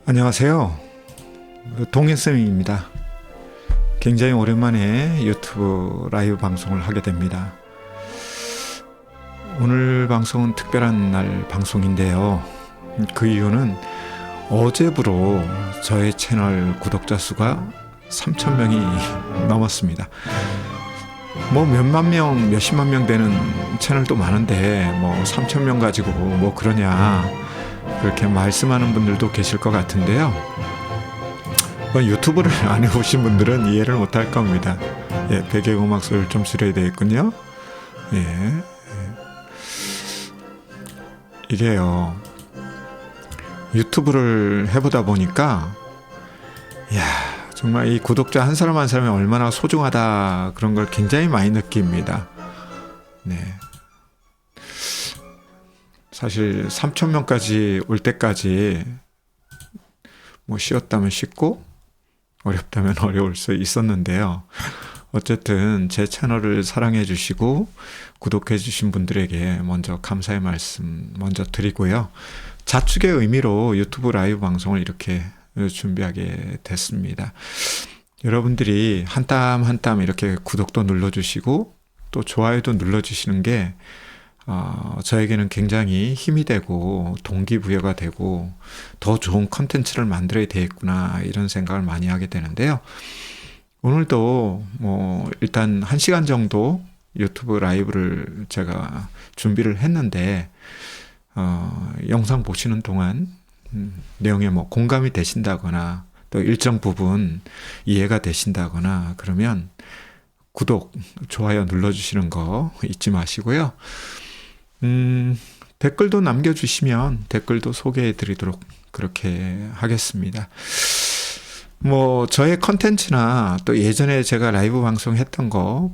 안녕하세요. 동해쌤입니다. 굉장히 오랜만에 유튜브 라이브 방송을 하게 됩니다. 오늘 방송은 특별한 날 방송인데요. 그 이유는 어제부로 저의 채널 구독자 수가 3,000명이 넘었습니다. 뭐 몇만 명, 몇십만 명 되는 채널도 많은데 뭐 3,000명 가지고 뭐 그러냐 그렇게 말씀하는 분들도 계실 것 같은데요. 유튜브를 안 해보신 분들은 이해를 못할 겁니다. 예, 배경음악 소리를 좀 줄여야 되겠군요. 예, 이게요, 유튜브를 해보다 보니까, 이야, 정말 이 구독자 한 사람 한 사람이 얼마나 소중하다 그런 걸 굉장히 많이 느낍니다. 네. 사실 3,000명까지 올 때까지 뭐 쉬었다면 쉽고 어렵다면 어려울 수 있었는데요. 어쨌든 제 채널을 사랑해 주시고 구독해 주신 분들에게 먼저 감사의 말씀 먼저 드리고요. 자축의 의미로 유튜브 라이브 방송을 이렇게 준비하게 됐습니다. 여러분들이 한 땀 한 땀 이렇게 구독도 눌러주시고 또 좋아요도 눌러주시는 게 저에게는 굉장히 힘이 되고 동기부여가 되고 더 좋은 컨텐츠를 만들어야 되겠구나 이런 생각을 많이 하게 되는데요. 오늘도 뭐 일단 1시간 정도 유튜브 라이브를 제가 준비를 했는데 영상 보시는 동안 내용에 뭐 공감이 되신다거나 또 일정 부분 이해가 되신다거나 그러면 구독, 좋아요 눌러주시는 거 잊지 마시고요. 댓글도 남겨주시면 댓글도 소개해 드리도록 그렇게 하겠습니다. 뭐 저의 컨텐츠나 또 예전에 제가 라이브 방송했던 거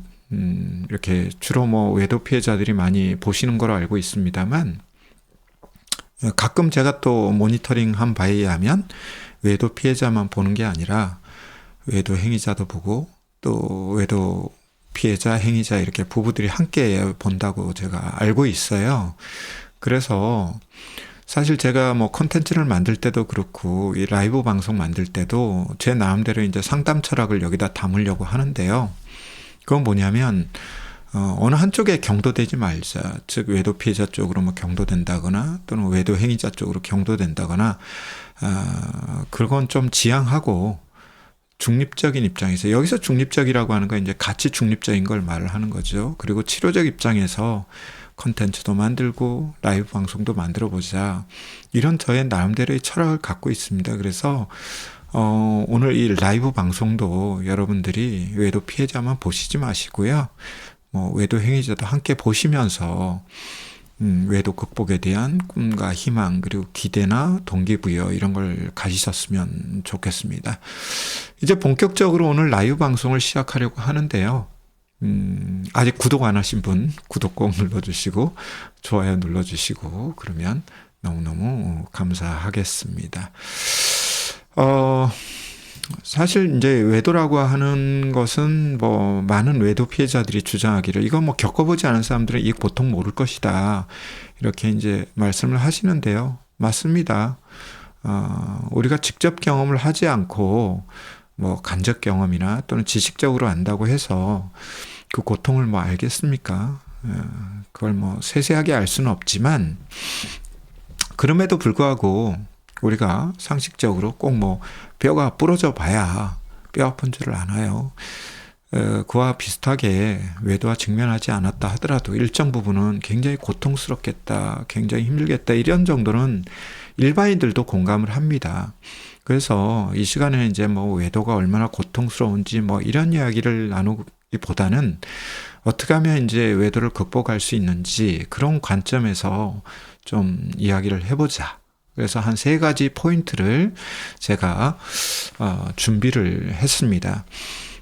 이렇게 주로 뭐 외도 피해자들이 많이 보시는 거로 알고 있습니다만 가끔 제가 또 모니터링한 바에 의하면 외도 피해자만 보는 게 아니라 외도 행위자도 보고 또 외도 피해자, 행위자 이렇게 부부들이 함께 본다고 제가 알고 있어요. 그래서 사실 제가 뭐 콘텐츠를 만들 때도 그렇고 이 라이브 방송 만들 때도 제 나름대로 이제 상담 철학을 여기다 담으려고 하는데요. 그건 뭐냐면 어느 한쪽에 경도되지 말자. 즉 외도 피해자 쪽으로 뭐 경도된다거나 또는 외도 행위자 쪽으로 경도된다거나 그건 좀 지양하고 중립적인 입장에서 여기서 중립적이라고 하는 건 이제 가치 중립적인 걸 말을 하는 거죠. 그리고 치료적 입장에서 컨텐츠도 만들고 라이브 방송도 만들어 보자. 이런 저의 나름대로의 철학을 갖고 있습니다. 그래서 오늘 이 라이브 방송도 여러분들이 외도 피해자만 보시지 마시고요. 뭐 외도 행위자도 함께 보시면서 외도 극복에 대한 꿈과 희망 그리고 기대나 동기부여 이런 걸 가지셨으면 좋겠습니다. 이제 본격적으로 오늘 라이브 방송을 시작하려고 하는데요. 아직 구독 안 하신 분 구독 꼭 눌러주시고 좋아요 눌러주시고 그러면 너무너무 감사하겠습니다. 사실 이제 외도라고 하는 것은 뭐 많은 외도 피해자들이 주장하기를 이거 뭐 겪어보지 않은 사람들은 이 고통 모를 것이다 이렇게 이제 말씀을 하시는데요. 맞습니다. 우리가 직접 경험을 하지 않고 뭐 간접 경험이나 또는 지식적으로 안다고 해서 그 고통을 뭐 알겠습니까? 그걸 뭐 세세하게 알 수는 없지만 그럼에도 불구하고 우리가 상식적으로 꼭 뭐 뼈가 부러져 봐야 뼈 아픈 줄을 아나요? 그와 비슷하게 외도와 직면하지 않았다 하더라도 일정 부분은 굉장히 고통스럽겠다, 굉장히 힘들겠다 이런 정도는 일반인들도 공감을 합니다. 그래서 이 시간에 이제 뭐 외도가 얼마나 고통스러운지 뭐 이런 이야기를 나누기보다는 어떻게 하면 이제 외도를 극복할 수 있는지 그런 관점에서 좀 이야기를 해보자. 그래서 한 3가지 포인트를 제가 준비를 했습니다.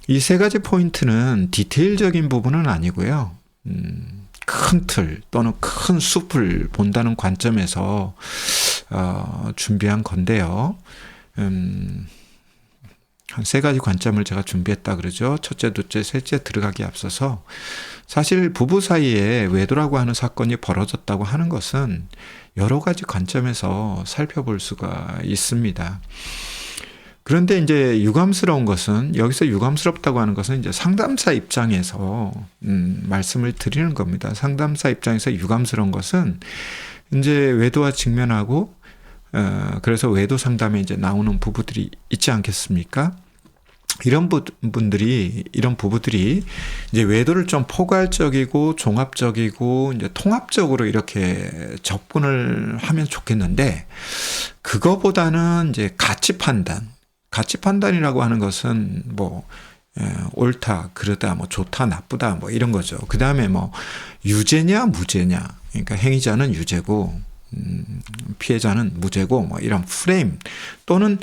이 3가지 포인트는 디테일적인 부분은 아니고요. 큰 틀 또는 큰 숲을 본다는 관점에서 준비한 건데요. 한 세 가지 관점을 제가 준비했다 그러죠. 첫째, 둘째, 셋째 들어가기에 앞서서 사실 부부 사이에 외도라고 하는 사건이 벌어졌다고 하는 것은 여러 가지 관점에서 살펴볼 수가 있습니다. 그런데 이제 유감스러운 것은, 여기서 유감스럽다고 하는 것은 이제 상담사 입장에서 말씀을 드리는 겁니다. 상담사 입장에서 유감스러운 것은 이제 외도와 직면하고 그래서 외도 상담에 이제 나오는 부부들이 있지 않겠습니까? 이런 부부들이 이제 외도를 좀 포괄적이고 종합적이고 이제 통합적으로 이렇게 접근을 하면 좋겠는데, 그거보다는 이제 가치 판단이라고 하는 것은 뭐 옳다, 그러다, 뭐 좋다, 나쁘다, 뭐 이런 거죠. 그 다음에 뭐 유죄냐, 무죄냐, 그러니까 행위자는 유죄고 피해자는 무죄고, 뭐 이런 프레임, 또는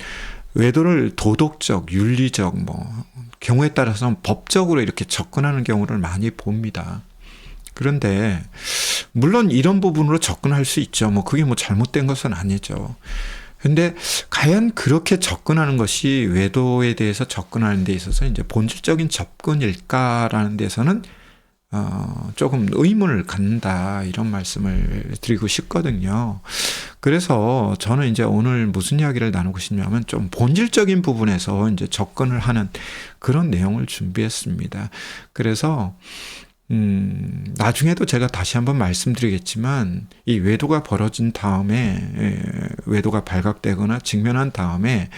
외도를 도덕적, 윤리적, 뭐 경우에 따라서는 법적으로 이렇게 접근하는 경우를 많이 봅니다. 그런데 물론 이런 부분으로 접근할 수 있죠. 뭐 그게 뭐 잘못된 것은 아니죠. 근데 과연 그렇게 접근하는 것이 외도에 대해서 접근하는 데 있어서 이제 본질적인 접근일까라는 데서는 조금 의문을 갖는다, 이런 말씀을 드리고 싶거든요. 그래서 저는 이제 오늘 무슨 이야기를 나누고 싶냐면 좀 본질적인 부분에서 이제 접근을 하는 그런 내용을 준비했습니다. 그래서 나중에도 제가 다시 한번 말씀드리겠지만, 이 외도가 벌어진 다음에, 외도가 발각되거나 직면한 다음에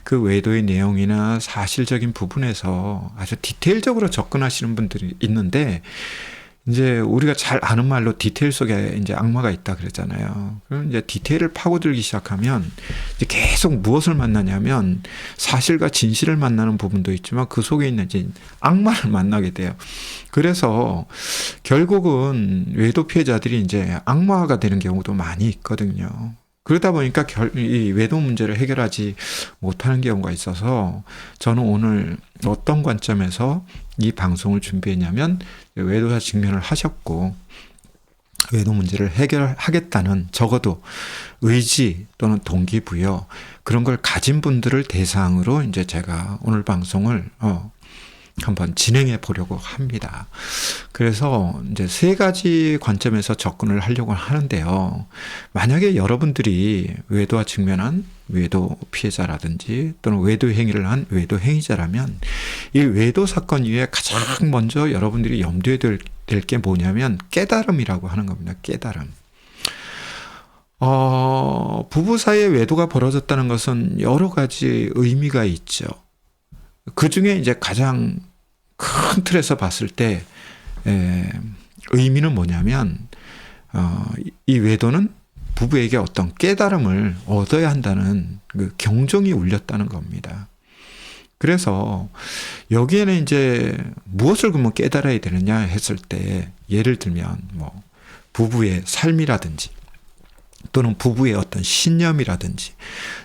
그 외도의 내용이나 사실적인 부분에서 아주 디테일적으로 접근하시는 분들이 있는데, 이제 우리가 잘 아는 말로 디테일 속에 이제 악마가 있다 그랬잖아요. 그럼 이제 디테일을 파고들기 시작하면 이제 계속 무엇을 만나냐면 사실과 진실을 만나는 부분도 있지만 그 속에 있는 이제 악마를 만나게 돼요. 그래서 결국은 외도 피해자들이 이제 악마가 되는 경우도 많이 있거든요. 그러다 보니까 이 외도 문제를 해결하지 못하는 경우가 있어서, 저는 오늘 어떤 관점에서 이 방송을 준비했냐면, 외도와 직면을 하셨고 외도 문제를 해결하겠다는 적어도 의지 또는 동기부여, 그런 걸 가진 분들을 대상으로 이제 제가 오늘 방송을 한번 진행해 보려고 합니다. 그래서 이제 세 가지 관점에서 접근을 하려고 하는데요. 만약에 여러분들이 외도와 직면한 외도 피해자라든지 또는 외도 행위를 한 외도 행위자라면, 이 외도 사건 이후에 가장 먼저 여러분들이 염두에 될 게 뭐냐면 깨달음이라고 하는 겁니다. 깨달음. 부부 사이에 외도가 벌어졌다는 것은 여러 가지 의미가 있죠. 그 중에 이제 가장 큰 틀에서 봤을 때 의미는 뭐냐면, 이 외도는 부부에게 어떤 깨달음을 얻어야 한다는 그 경종이 울렸다는 겁니다. 그래서 여기에는 이제 무엇을 그러면 깨달아야 되느냐 했을 때, 예를 들면 뭐 부부의 삶이라든지 또는 부부의 어떤 신념이라든지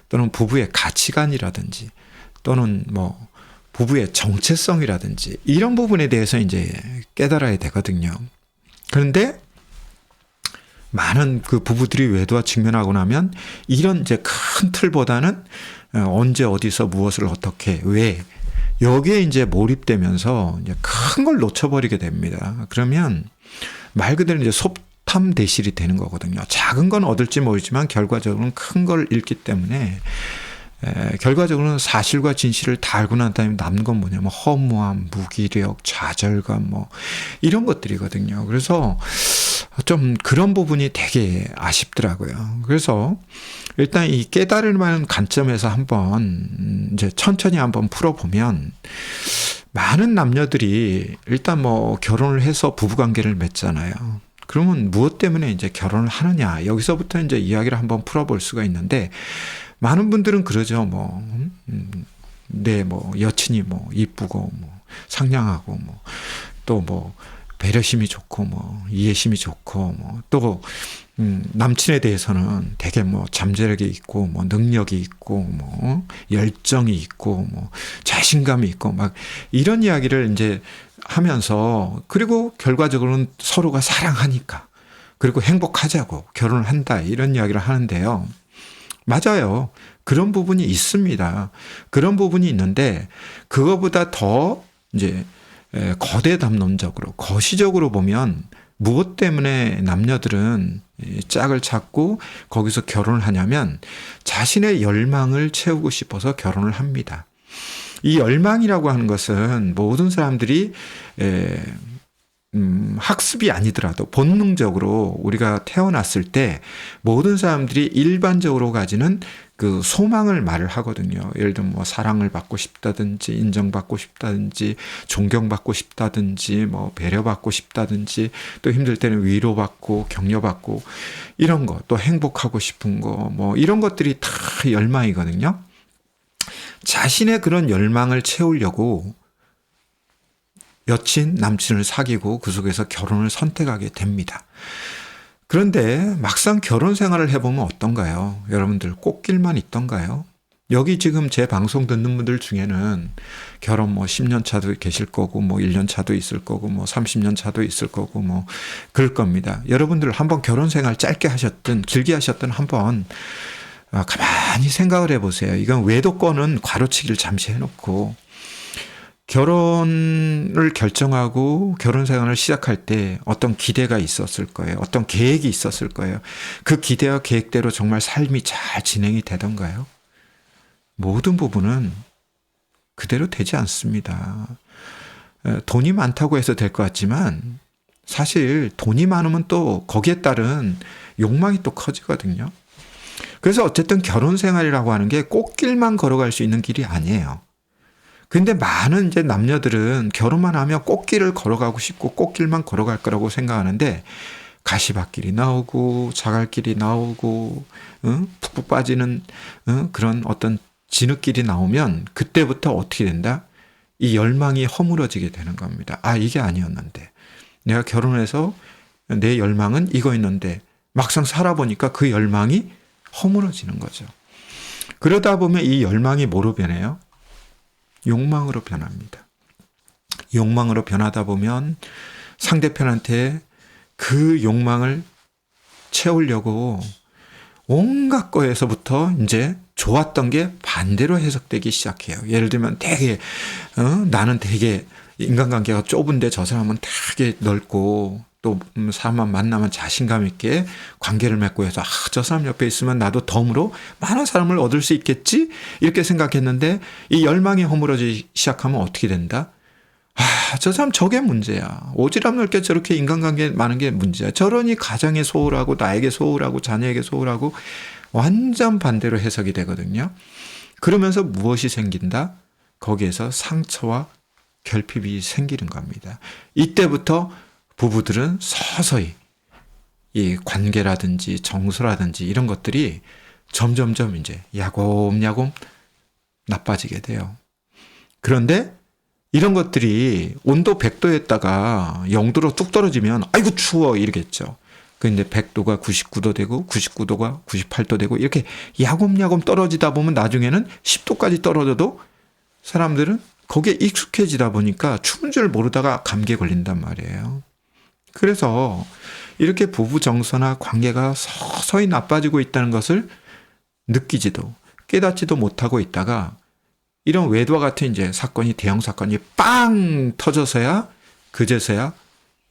또는 부부의 가치관이라든지 또는 뭐 부부의 정체성이라든지 이런 부분에 대해서 이제 깨달아야 되거든요. 그런데 많은 그 부부들이 외도와 직면하고 나면 이런 이제 큰 틀보다는 언제 어디서 무엇을 어떻게 왜, 여기에 이제 몰입되면서 이제 큰 걸 놓쳐버리게 됩니다. 그러면 말 그대로 이제 속탐대실이 되는 거거든요. 작은 건 얻을지 모르지만 결과적으로는 큰 걸 잃기 때문에 결과적으로는 사실과 진실을 다 알고 난 다음에 남는 건 뭐냐면 허무함, 무기력, 좌절감 뭐 이런 것들이거든요. 그래서 좀 그런 부분이 되게 아쉽더라고요. 그래서 일단 이 깨달을 만한 관점에서 한번 이제 천천히 한번 풀어보면, 많은 남녀들이 일단 뭐 결혼을 해서 부부관계를 맺잖아요. 그러면 무엇 때문에 이제 결혼을 하느냐, 여기서부터 이제 이야기를 한번 풀어볼 수가 있는데, 많은 분들은 그러죠. 뭐, 내 뭐 여친이 뭐 이쁘고 뭐 상냥하고 뭐 또 뭐 배려심이 좋고 뭐 이해심이 좋고 뭐 또 남친에 대해서는 되게 뭐 잠재력이 있고 뭐 능력이 있고 뭐 열정이 있고 뭐 자신감이 있고 막 이런 이야기를 이제 하면서, 그리고 결과적으로는 서로가 사랑하니까 그리고 행복하자고 결혼을 한다, 이런 이야기를 하는데요. 맞아요. 그런 부분이 있습니다. 그런 부분이 있는데 그거보다 더 이제 거대 담론적으로 거시적으로 보면 무엇 때문에 남녀들은 짝을 찾고 거기서 결혼을 하냐면 자신의 열망을 채우고 싶어서 결혼을 합니다. 이 열망이라고 하는 것은 모든 사람들이 학습이 아니더라도 본능적으로 우리가 태어났을 때 모든 사람들이 일반적으로 가지는 그 소망을 말을 하거든요. 예를 들면 뭐 사랑을 받고 싶다든지 인정받고 싶다든지 존경받고 싶다든지 뭐 배려받고 싶다든지 또 힘들 때는 위로받고 격려받고 이런 거 또 행복하고 싶은 거 뭐 이런 것들이 다 열망이거든요. 자신의 그런 열망을 채우려고 여친, 남친을 사귀고 그 속에서 결혼을 선택하게 됩니다. 그런데 막상 결혼 생활을 해보면 어떤가요? 여러분들 꽃길만 있던가요? 여기 지금 제 방송 듣는 분들 중에는 결혼 뭐 10년 차도 계실 거고 뭐 1년 차도 있을 거고 뭐 30년 차도 있을 거고 뭐 그럴 겁니다. 여러분들 한번 결혼 생활 짧게 하셨든 길게 하셨든 한번 가만히 생각을 해보세요. 이건 외도권은 괄호치기를 잠시 해놓고 결혼을 결정하고 결혼 생활을 시작할 때 어떤 기대가 있었을 거예요. 어떤 계획이 있었을 거예요. 그 기대와 계획대로 정말 삶이 잘 진행이 되던가요? 모든 부분은 그대로 되지 않습니다. 돈이 많다고 해서 될 것 같지만 사실 돈이 많으면 또 거기에 따른 욕망이 또 커지거든요. 그래서 어쨌든 결혼 생활이라고 하는 게 꽃길만 걸어갈 수 있는 길이 아니에요. 근데 많은 이제 남녀들은 결혼만 하면 꽃길을 걸어가고 싶고 꽃길만 걸어갈 거라고 생각하는데 가시밭길이 나오고 자갈길이 나오고 푹푹 빠지는 그런 어떤 진흙길이 나오면 그때부터 어떻게 된다? 이 열망이 허물어지게 되는 겁니다. 아, 이게 아니었는데 내가 결혼해서 내 열망은 이거였는데 막상 살아보니까 그 열망이 허물어지는 거죠. 그러다 보면 이 열망이 뭐로 변해요? 욕망으로 변합니다. 욕망으로 변하다 보면 상대편한테 그 욕망을 채우려고 온갖 거에서부터 이제 좋았던 게 반대로 해석되기 시작해요. 예를 들면 되게 나는 되게 인간관계가 좁은데 저 사람은 되게 넓고 또 사람만 만나면 자신감 있게 관계를 맺고 해서 저 사람 옆에 있으면 나도 덤으로 많은 사람을 얻을 수 있겠지? 이렇게 생각했는데 이 열망이 허물어지기 시작하면 어떻게 된다? 저 사람 저게 문제야. 오지랖 넓게 저렇게 인간관계 많은 게 문제야. 저러니 가정에 소홀하고 나에게 소홀하고 자녀에게 소홀하고 완전 반대로 해석이 되거든요. 그러면서 무엇이 생긴다? 거기에서 상처와 결핍이 생기는 겁니다. 이때부터 부부들은 서서히 이 관계라든지 정서라든지 이런 것들이 점점점 이제 야곱야곱 나빠지게 돼요. 그런데 이런 것들이 온도 100도였다가 0도로 뚝 떨어지면 아이고 추워 이러겠죠. 근데 100도가 99도 되고 99도가 98도 되고 이렇게 야곱야곱 떨어지다 보면 나중에는 10도까지 떨어져도 사람들은 거기에 익숙해지다 보니까 추운 줄 모르다가 감기에 걸린단 말이에요. 그래서 이렇게 부부 정서나 관계가 서서히 나빠지고 있다는 것을 느끼지도 깨닫지도 못하고 있다가 이런 외도와 같은 이제 사건이 대형 사건이 빵 터져서야 그제서야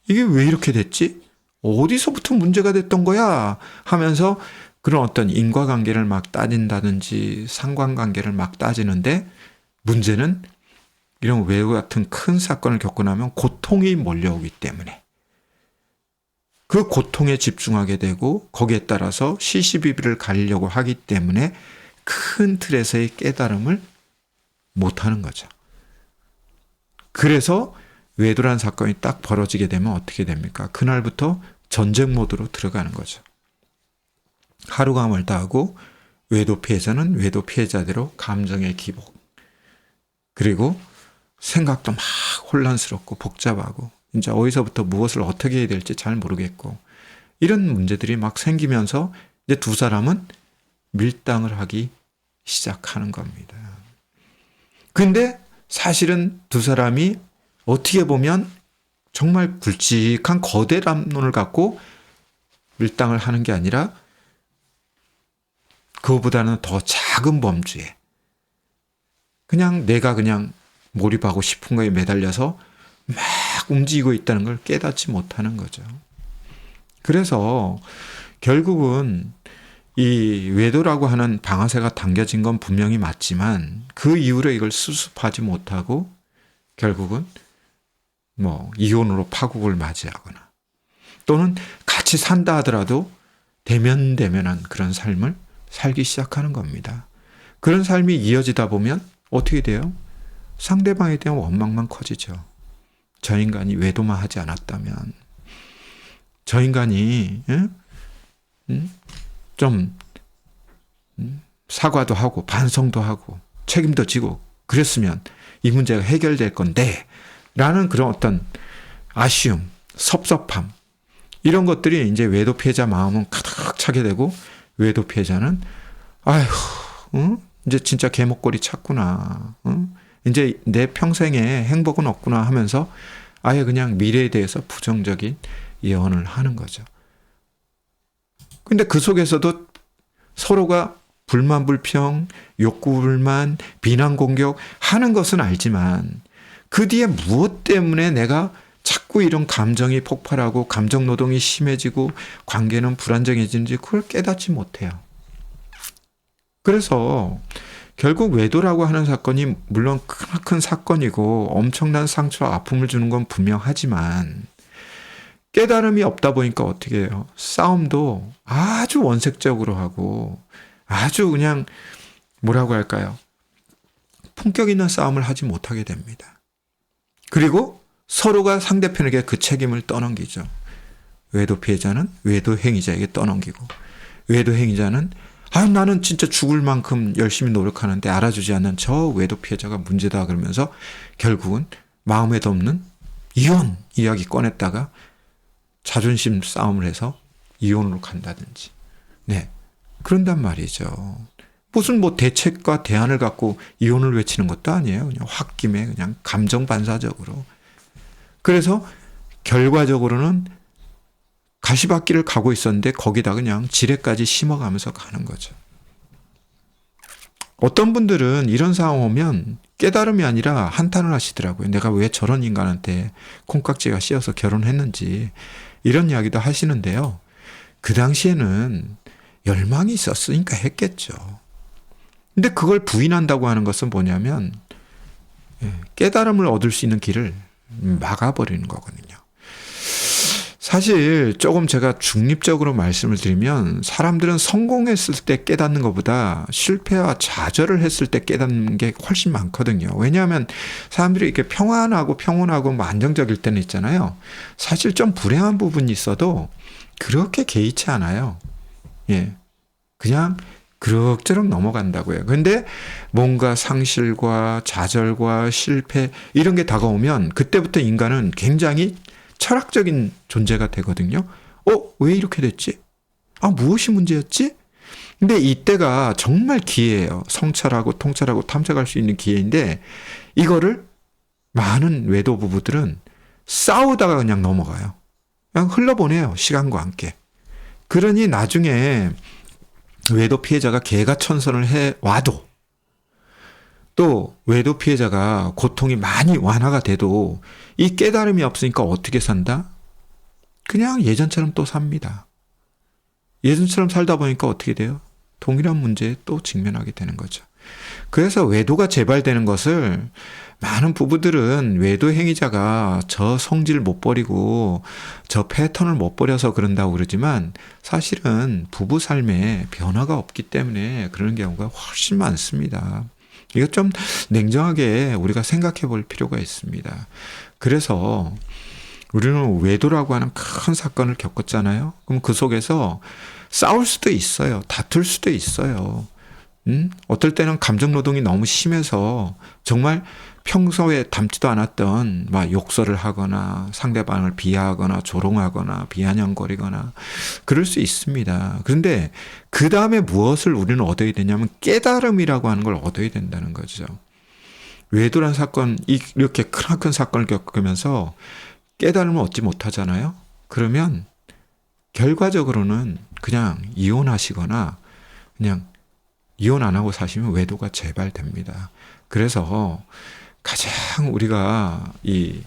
이게 왜 이렇게 됐지? 어디서부터 문제가 됐던 거야? 하면서 그런 어떤 인과관계를 막 따진다든지 상관관계를 막 따지는데 문제는 이런 외도 같은 큰 사건을 겪고 나면 고통이 몰려오기 때문에 그 고통에 집중하게 되고 거기에 따라서 시시비비를 가리려고 하기 때문에 큰 틀에서의 깨달음을 못하는 거죠. 그래서 외도란 사건이 딱 벌어지게 되면 어떻게 됩니까? 그날부터 전쟁 모드로 들어가는 거죠. 하루가 멀다 하고 외도 피해자는 외도 피해자대로 감정의 기복 그리고 생각도 막 혼란스럽고 복잡하고 이제 어디서부터 무엇을 어떻게 해야 될지 잘 모르겠고 이런 문제들이 막 생기면서 이제 두 사람은 밀당을 하기 시작하는 겁니다. 근데 사실은 두 사람이 어떻게 보면 정말 굵직한 거대 담론을 갖고 밀당을 하는 게 아니라 그거보다는 더 작은 범주에 그냥 내가 그냥 몰입하고 싶은 거에 매달려서 막 움직이고 있다는 걸 깨닫지 못하는 거죠. 그래서 결국은 이 외도라고 하는 방아쇠가 당겨진 건 분명히 맞지만 그 이후로 이걸 수습하지 못하고 결국은 뭐 이혼으로 파국을 맞이하거나 또는 같이 산다 하더라도 대면대면한 그런 삶을 살기 시작하는 겁니다. 그런 삶이 이어지다 보면 어떻게 돼요? 상대방에 대한 원망만 커지죠. 저 인간이 외도만 하지 않았다면, 저 인간이 좀 사과도 하고 반성도 하고 책임도 지고 그랬으면 이 문제가 해결될 건데 라는 그런 어떤 아쉬움, 섭섭함 이런 것들이 이제 외도 피해자 마음은 가득 차게 되고 외도 피해자는 아휴 이제 진짜 개목걸이 찼구나. 이제 내 평생에 행복은 없구나 하면서 아예 그냥 미래에 대해서 부정적인 예언을 하는 거죠. 근데 그 속에서도 서로가 불만 불평, 욕구 불만, 비난 공격 하는 것은 알지만 그 뒤에 무엇 때문에 내가 자꾸 이런 감정이 폭발하고 감정 노동이 심해지고 관계는 불안정해지는지 그걸 깨닫지 못해요. 그래서 결국 외도라고 하는 사건이 물론 크나큰 사건이고 엄청난 상처와 아픔을 주는 건 분명하지만 깨달음이 없다 보니까 어떻게 해요? 싸움도 아주 원색적으로 하고 아주 그냥 뭐라고 할까요? 품격 있는 싸움을 하지 못하게 됩니다. 그리고 서로가 상대편에게 그 책임을 떠넘기죠. 외도 피해자는 외도 행위자에게 떠넘기고 외도 행위자는 나는 진짜 죽을 만큼 열심히 노력하는데 알아주지 않는 저 외도 피해자가 문제다 그러면서 결국은 마음에도 없는 이혼 이야기 꺼냈다가 자존심 싸움을 해서 이혼으로 간다든지. 네. 그런단 말이죠. 무슨 뭐 대책과 대안을 갖고 이혼을 외치는 것도 아니에요. 그냥 홧김에 그냥 감정 반사적으로. 그래서 결과적으로는 가시밭길을 가고 있었는데 거기다 그냥 지뢰까지 심어가면서 가는 거죠. 어떤 분들은 이런 상황 오면 깨달음이 아니라 한탄을 하시더라고요. 내가 왜 저런 인간한테 콩깍지가 씌어서 결혼했는지 이런 이야기도 하시는데요. 그 당시에는 열망이 있었으니까 했겠죠. 근데 그걸 부인한다고 하는 것은 뭐냐면 깨달음을 얻을 수 있는 길을 막아버리는 거거든요. 사실 조금 제가 중립적으로 말씀을 드리면 사람들은 성공했을 때 깨닫는 것보다 실패와 좌절을 했을 때 깨닫는 게 훨씬 많거든요. 왜냐하면 사람들이 이렇게 평안하고 뭐 안정적일 때는 있잖아요. 사실 좀 불행한 부분이 있어도 그렇게 개의치 않아요. 예. 그냥 그럭저럭 넘어간다고요. 근데 뭔가 상실과 좌절과 실패 이런 게 다가오면 그때부터 인간은 굉장히 철학적인 존재가 되거든요. 왜 이렇게 됐지? 무엇이 문제였지? 근데 이때가 정말 기회예요. 성찰하고 통찰하고 탐색할 수 있는 기회인데 이거를 많은 외도 부부들은 싸우다가 그냥 넘어가요. 그냥 흘러보내요. 시간과 함께. 그러니 나중에 외도 피해자가 개가천선을 해와도 또 외도 피해자가 고통이 많이 완화가 돼도 이 깨달음이 없으니까 어떻게 산다? 그냥 예전처럼 또 삽니다. 예전처럼 살다 보니까 어떻게 돼요? 동일한 문제에 또 직면하게 되는 거죠. 그래서 외도가 재발되는 것을 많은 부부들은 외도 행위자가 저 성질 못 버리고 저 패턴을 못 버려서 그런다고 그러지만 사실은 부부 삶에 변화가 없기 때문에 그런 경우가 훨씬 많습니다. 이거 좀 냉정하게 우리가 생각해 볼 필요가 있습니다. 그래서 우리는 외도라고 하는 큰 사건을 겪었잖아요. 그럼 그 속에서 싸울 수도 있어요. 다툴 수도 있어요. 어떨 때는 감정 노동이 너무 심해서 정말 평소에 담지도 않았던 막 욕설을 하거나 상대방을 비하하거나 조롱하거나 비아냥거리거나 그럴 수 있습니다. 그런데 그 다음에 무엇을 우리는 얻어야 되냐면 깨달음이라고 하는 걸 얻어야 된다는 거죠. 외도란 사건, 이렇게 크나큰 사건을 겪으면서 깨달음을 얻지 못하잖아요. 그러면 결과적으로는 그냥 이혼하시거나 그냥 이혼 안 하고 사시면 외도가 재발됩니다. 그래서 가장 우리가 이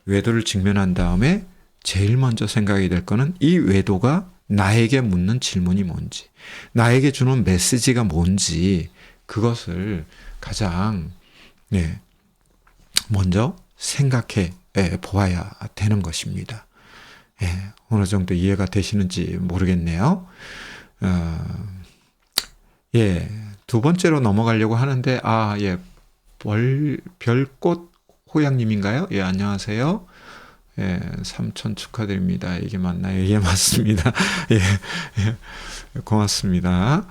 외도를 직면한 다음에 제일 먼저 생각이 될 거는 이 외도가 나에게 묻는 질문이 뭔지, 나에게 주는 메시지가 뭔지, 그것을 가장 먼저 생각해 보아야 되는 것입니다. 어느 정도 이해가 되시는지 모르겠네요. 두 번째로 넘어가려고 하는데, 별꽃 호양님인가요? 안녕하세요. 삼촌 축하드립니다. 이게 맞나요? 맞습니다. 고맙습니다.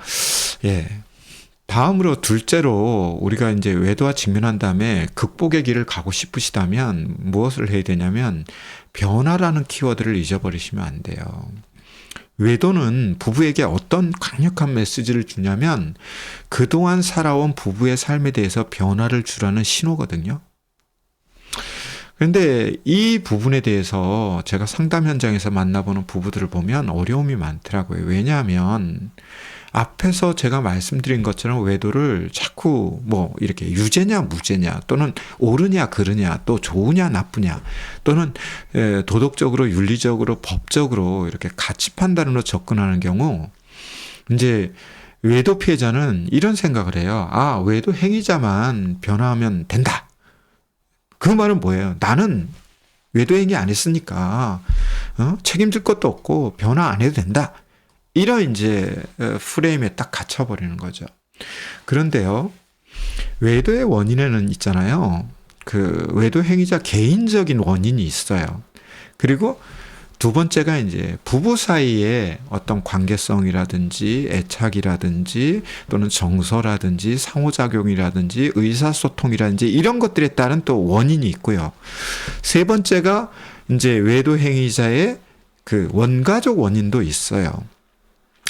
다음으로 둘째로 우리가 이제 외도와 직면한 다음에 극복의 길을 가고 싶으시다면 무엇을 해야 되냐면 변화라는 키워드를 잊어버리시면 안 돼요. 외도는 부부에게 어떤 강력한 메시지를 주냐면 그동안 살아온 부부의 삶에 대해서 변화를 주라는 신호거든요. 그런데 이 부분에 대해서 제가 상담 현장에서 만나보는 부부들을 보면 어려움이 많더라고요. 왜냐하면 앞에서 제가 말씀드린 것처럼 외도를 자꾸 이렇게 유죄냐 무죄냐, 또는 옳으냐 그르냐, 또 좋으냐 나쁘냐, 또는 도덕적으로 윤리적으로 법적으로 이렇게 가치 판단으로 접근하는 경우, 이제 외도 피해자는 이런 생각을 해요. 외도 행위자만 변화하면 된다. 그 말은 뭐예요? 나는 외도 행위 안 했으니까 책임질 것도 없고 변화 안 해도 된다. 이런 이제 프레임에 딱 갇혀버리는 거죠. 그런데요, 외도의 원인에는 있잖아요. 그 외도 행위자 개인적인 원인이 있어요. 그리고 두 번째가 이제 부부 사이의 어떤 관계성이라든지 애착이라든지 또는 정서라든지 상호작용이라든지 의사소통이라든지 이런 것들에 따른 또 원인이 있고요. 세 번째가 이제 외도 행위자의 그 원가족 원인도 있어요.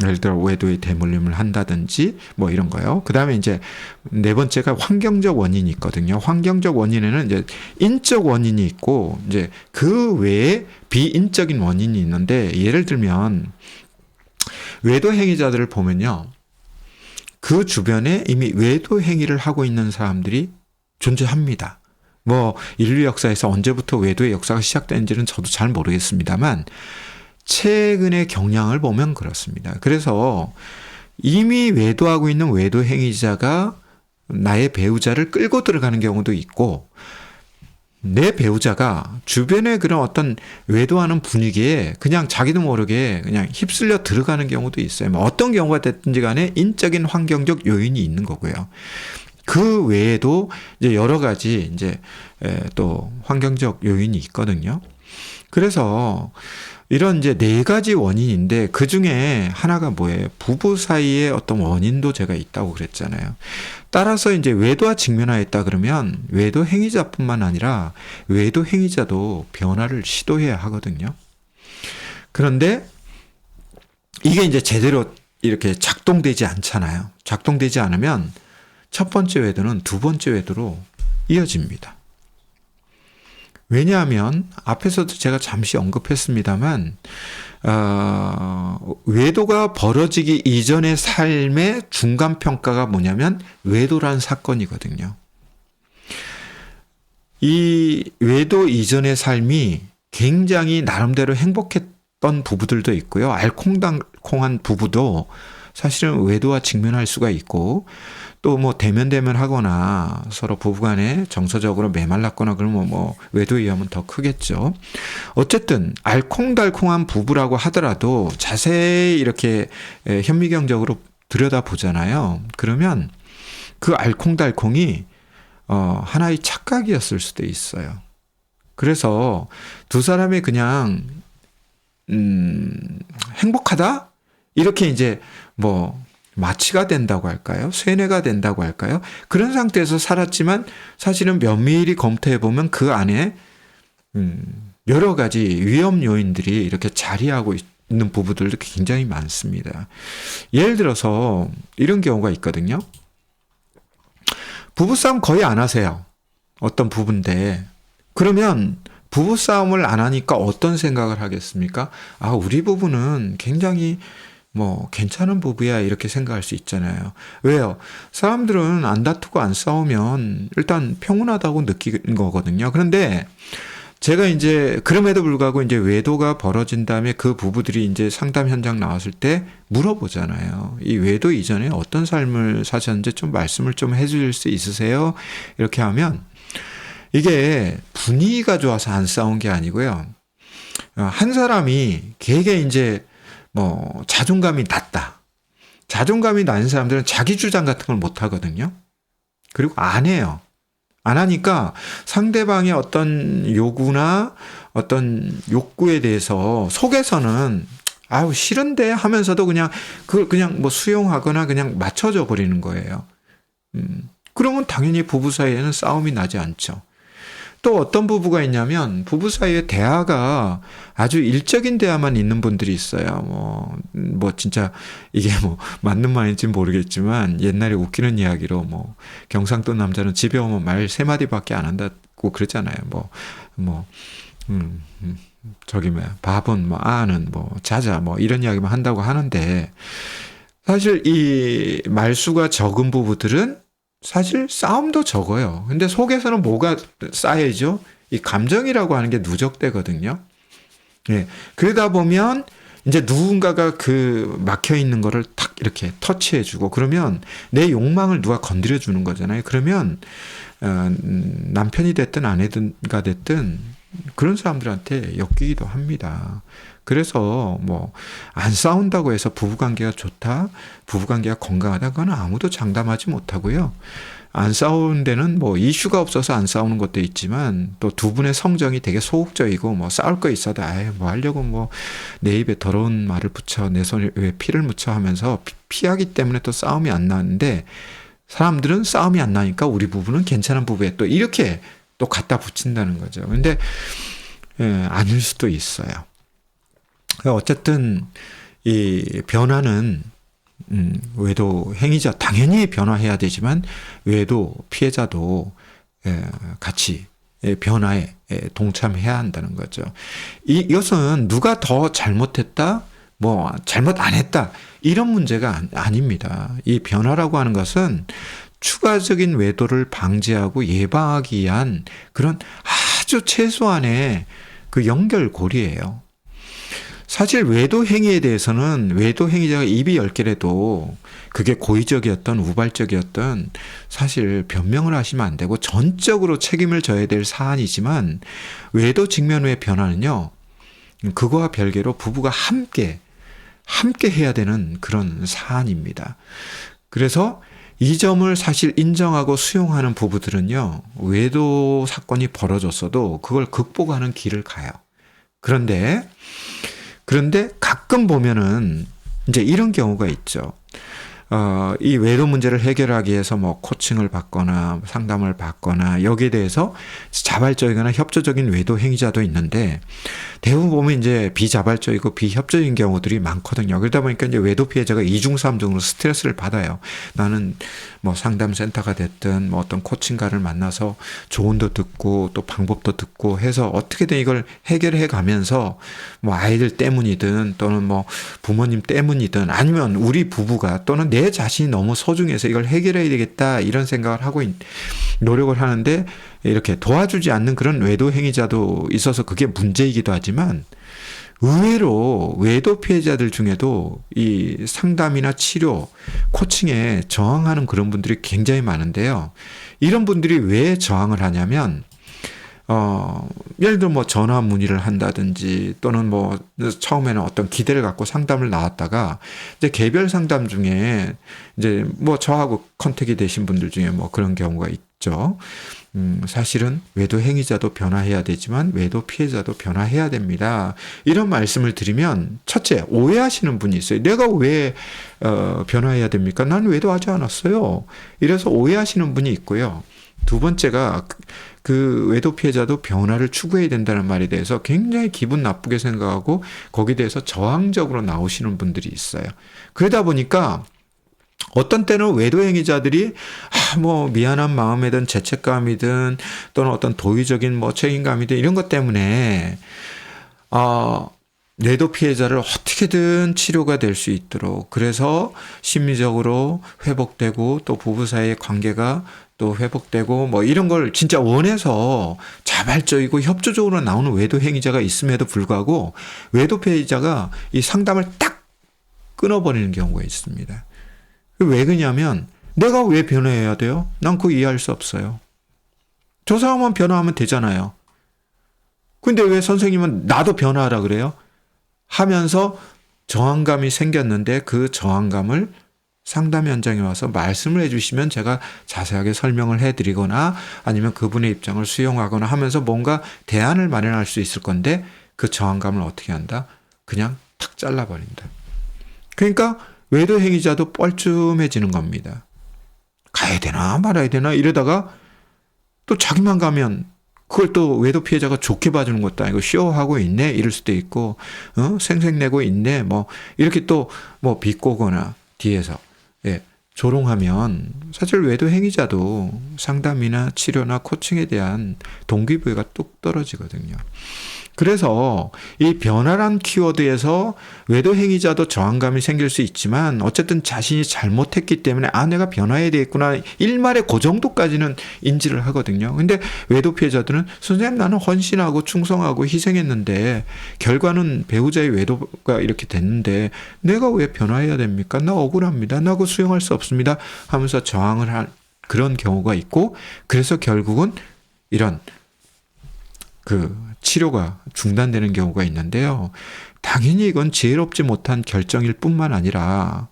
예를 들어 외도에 대물림을 한다든지 이런 거요. 그 다음에 이제 네 번째가 환경적 원인이 있거든요. 환경적 원인에는 이제 인적 원인이 있고 이제 그 외에 비인적인 원인이 있는데, 예를 들면 외도 행위자들을 보면요, 그 주변에 이미 외도 행위를 하고 있는 사람들이 존재합니다. 인류 역사에서 언제부터 외도의 역사가 시작된지는 저도 잘 모르겠습니다만 최근의 경향을 보면 그렇습니다. 그래서 이미 외도하고 있는 외도 행위자가 나의 배우자를 끌고 들어가는 경우도 있고, 내 배우자가 주변의 그런 어떤 외도하는 분위기에 그냥 자기도 모르게 그냥 휩쓸려 들어가는 경우도 있어요. 어떤 경우가 됐든지 간에 인적인 환경적 요인이 있는 거고요. 그 외에도 이제 여러 가지 이제 또 환경적 요인이 있거든요. 그래서 이런 이제 네 가지 원인인데 그 중에 하나가 뭐예요? 부부 사이의 어떤 원인도 제가 있다고 그랬잖아요. 따라서 이제 외도와 직면하였다 그러면 외도 행위자뿐만 아니라 외도 행위자도 변화를 시도해야 하거든요. 그런데 이게 이제 제대로 이렇게 작동되지 않잖아요. 작동되지 않으면 첫 번째 외도는 두 번째 외도로 이어집니다. 왜냐하면 앞에서도 제가 잠시 언급했습니다만 외도가 벌어지기 이전의 삶의 중간평가가 뭐냐면 외도란 사건이거든요. 이 외도 이전의 삶이 굉장히 나름대로 행복했던 부부들도 있고요. 알콩달콩한 부부도 사실은 외도와 직면할 수가 있고, 또 대면대면 하거나 서로 부부간에 정서적으로 메말랐거나 그러면 외도에 의하면 더 크겠죠. 어쨌든 알콩달콩한 부부라고 하더라도 자세히 이렇게 현미경적으로 들여다보잖아요. 그러면 그 알콩달콩이 하나의 착각이었을 수도 있어요. 그래서 두 사람이 그냥 행복하다? 이렇게 이제 마취가 된다고 할까요? 쇠뇌가 된다고 할까요? 그런 상태에서 살았지만 사실은 면밀히 검토해보면 그 안에 여러 가지 위험 요인들이 이렇게 자리하고 있는 부부들도 굉장히 많습니다. 예를 들어서 이런 경우가 있거든요. 부부싸움 거의 안 하세요. 어떤 부부인데. 그러면 부부싸움을 안 하니까 어떤 생각을 하겠습니까? 우리 부부는 굉장히 뭐 괜찮은 부부야 이렇게 생각할 수 있잖아요. 왜요? 사람들은 안 다투고 안 싸우면 일단 평온하다고 느끼는 거거든요. 그런데 제가 이제 그럼에도 불구하고 이제 외도가 벌어진 다음에 그 부부들이 이제 상담 현장 나왔을 때 물어보잖아요. 이 외도 이전에 어떤 삶을 사셨는지 좀 말씀을 좀 해줄 수 있으세요? 이렇게 하면 이게 분위기가 좋아서 안 싸운 게 아니고요. 한 사람이 걔게 이제 뭐 자존감이 낮다. 자존감이 낮은 사람들은 자기 주장 같은 걸 못 하거든요. 그리고 안 해요. 안 하니까 상대방의 어떤 요구나 어떤 욕구에 대해서 속에서는 아우 싫은데 하면서도 그냥 그걸 그냥 뭐 수용하거나 그냥 맞춰져 버리는 거예요. 그러면 당연히 부부 사이에는 싸움이 나지 않죠. 또 어떤 부부가 있냐면 부부 사이에 대화가 아주 일적인 대화만 있는 분들이 있어요. 뭐 진짜 이게 뭐 맞는 말인지 모르겠지만 옛날에 웃기는 이야기로 뭐 경상도 남자는 집에 오면 말 세 마디밖에 안 한다고 그러잖아요. 저기 뭐야 밥은 뭐 아는 뭐 자자 뭐 이런 이야기만 한다고 하는데 사실 이 말수가 적은 부부들은 사실 싸움도 적어요. 근데 속에서는 뭐가 쌓여있죠? 이 감정이라고 하는 게 누적되거든요. 예. 그러다 보면 이제 누군가가 그 막혀 있는 거를 탁 이렇게 터치해주고 그러면 내 욕망을 누가 건드려 주는 거잖아요. 그러면 남편이 됐든 아내가 됐든 그런 사람들한테 엮이기도 합니다. 그래서 뭐 안 싸운다고 해서 부부관계가 좋다, 부부관계가 건강하다 그건 아무도 장담하지 못하고요. 안 싸우는 데는 뭐 이슈가 없어서 안 싸우는 것도 있지만 또 두 분의 성정이 되게 소극적이고 뭐 싸울 거 있어도 아예 뭐 하려고 뭐 내 입에 더러운 말을 붙여 내 손에 왜 피를 묻혀 하면서 피하기 때문에 또 싸움이 안 나는데 사람들은 싸움이 안 나니까 우리 부부는 괜찮은 부부에 또 이렇게 또 갖다 붙인다는 거죠. 근데 아닐 수도 있어요. 어쨌든 이 변화는 외도 행위자 당연히 변화해야 되지만 외도 피해자도 같이 변화에 동참해야 한다는 거죠. 이것은 누가 더 잘못했다, 뭐 잘못 안 했다 이런 문제가 아닙니다. 이 변화라고 하는 것은 추가적인 외도를 방지하고 예방하기 위한 그런 아주 최소한의 그 연결고리예요. 사실 외도 행위에 대해서는 외도 행위자가 입이 10개라도 그게 고의적이었던 우발적이었던 사실 변명을 하시면 안 되고 전적으로 책임을 져야 될 사안이지만 외도 직면 후의 변화는요. 그거와 별개로 부부가 함께 해야 되는 그런 사안입니다. 그래서 이 점을 사실 인정하고 수용하는 부부들은요. 외도 사건이 벌어졌어도 그걸 극복하는 길을 가요. 그런데 가끔 보면은 이제 이런 경우가 있죠. 이 외도 문제를 해결하기 위해서 뭐 코칭을 받거나 상담을 받거나 여기에 대해서 자발적이거나 협조적인 외도 행위자도 있는데 대부분 보면 이제 비자발적이고 비협조적인 경우들이 많거든요. 그러다 보니까 이제 외도 피해자가 이중삼중으로 스트레스를 받아요. 나는 뭐 상담센터가 됐든 뭐 어떤 코칭가를 만나서 조언도 듣고 또 방법도 듣고 해서 어떻게든 이걸 해결해 가면서 뭐 아이들 때문이든 또는 뭐 부모님 때문이든 아니면 우리 부부가 또는 내 자신이 너무 소중해서 이걸 해결해야 되겠다 이런 생각을 하고 노력을 하는데 이렇게 도와주지 않는 그런 외도 행위자도 있어서 그게 문제이기도 하지만 의외로 외도 피해자들 중에도 이 상담이나 치료, 코칭에 저항하는 그런 분들이 굉장히 많은데요. 이런 분들이 왜 저항을 하냐면 예를 들어 뭐 전화 문의를 한다든지 또는 뭐 처음에는 어떤 기대를 갖고 상담을 나왔다가 이제 개별 상담 중에 이제 뭐 저하고 컨택이 되신 분들 중에 뭐 그런 경우가 있죠. 사실은 외도 행위자도 변화해야 되지만 외도 피해자도 변화해야 됩니다. 이런 말씀을 드리면 첫째 오해하시는 분이 있어요. 내가 왜 변화해야 됩니까? 난 외도하지 않았어요. 이래서 오해하시는 분이 있고요. 두 번째가 그 외도 피해자도 변화를 추구해야 된다는 말에 대해서 굉장히 기분 나쁘게 생각하고 거기에 대해서 저항적으로 나오시는 분들이 있어요. 그러다 보니까 어떤 때는 외도 행위자들이 뭐 미안한 마음이든 죄책감이든 또는 어떤 도의적인 뭐 책임감이든 이런 것 때문에 뇌도 피해자를 어떻게든 치료가 될 수 있도록, 그래서 심리적으로 회복되고 또 부부 사이의 관계가 또 회복되고 뭐 이런 걸 진짜 원해서 자발적이고 협조적으로 나오는 외도 행위자가 있음에도 불구하고 외도 피해자가 이 상담을 딱 끊어버리는 경우가 있습니다. 왜 그러냐면 내가 왜 변화해야 돼요? 난 그거 이해할 수 없어요. 저 사람만 변화하면 되잖아요. 근데 왜 선생님은 나도 변화하라 그래요? 하면서 저항감이 생겼는데 그 저항감을 상담 현장에 와서 말씀을 해주시면 제가 자세하게 설명을 해드리거나 아니면 그분의 입장을 수용하거나 하면서 뭔가 대안을 마련할 수 있을 건데 그 저항감을 어떻게 한다? 그냥 탁 잘라버린다. 그러니까 외도 행위자도 뻘쭘해지는 겁니다. 가야 되나 말아야 되나 이러다가 또 자기만 가면 그걸 또 외도 피해자가 좋게 봐주는 것도 아니고 쇼하고 있네 이럴 수도 있고 생색내고 있네 뭐 이렇게 또 뭐 비꼬거나 뒤에서 조롱하면 사실 외도 행위자도 상담이나 치료나 코칭에 대한 동기부여가 뚝 떨어지거든요. 그래서 이 변화란 키워드에서 외도 행위자도 저항감이 생길 수 있지만 어쨌든 자신이 잘못했기 때문에 내가 변화해야 되겠구나 일말의 그 정도까지는 인지를 하거든요. 근데 외도 피해자들은 선생님 나는 헌신하고 충성하고 희생했는데 결과는 배우자의 외도가 이렇게 됐는데 내가 왜 변화해야 됩니까? 나 억울합니다. 나 그거 수용할 수 없습니다. 하면서 저항을 한 그런 경우가 있고 그래서 결국은 이런 치료가 중단되는 경우가 있는데요. 당연히 이건 지혜롭지 못한 결정일 뿐만 아니라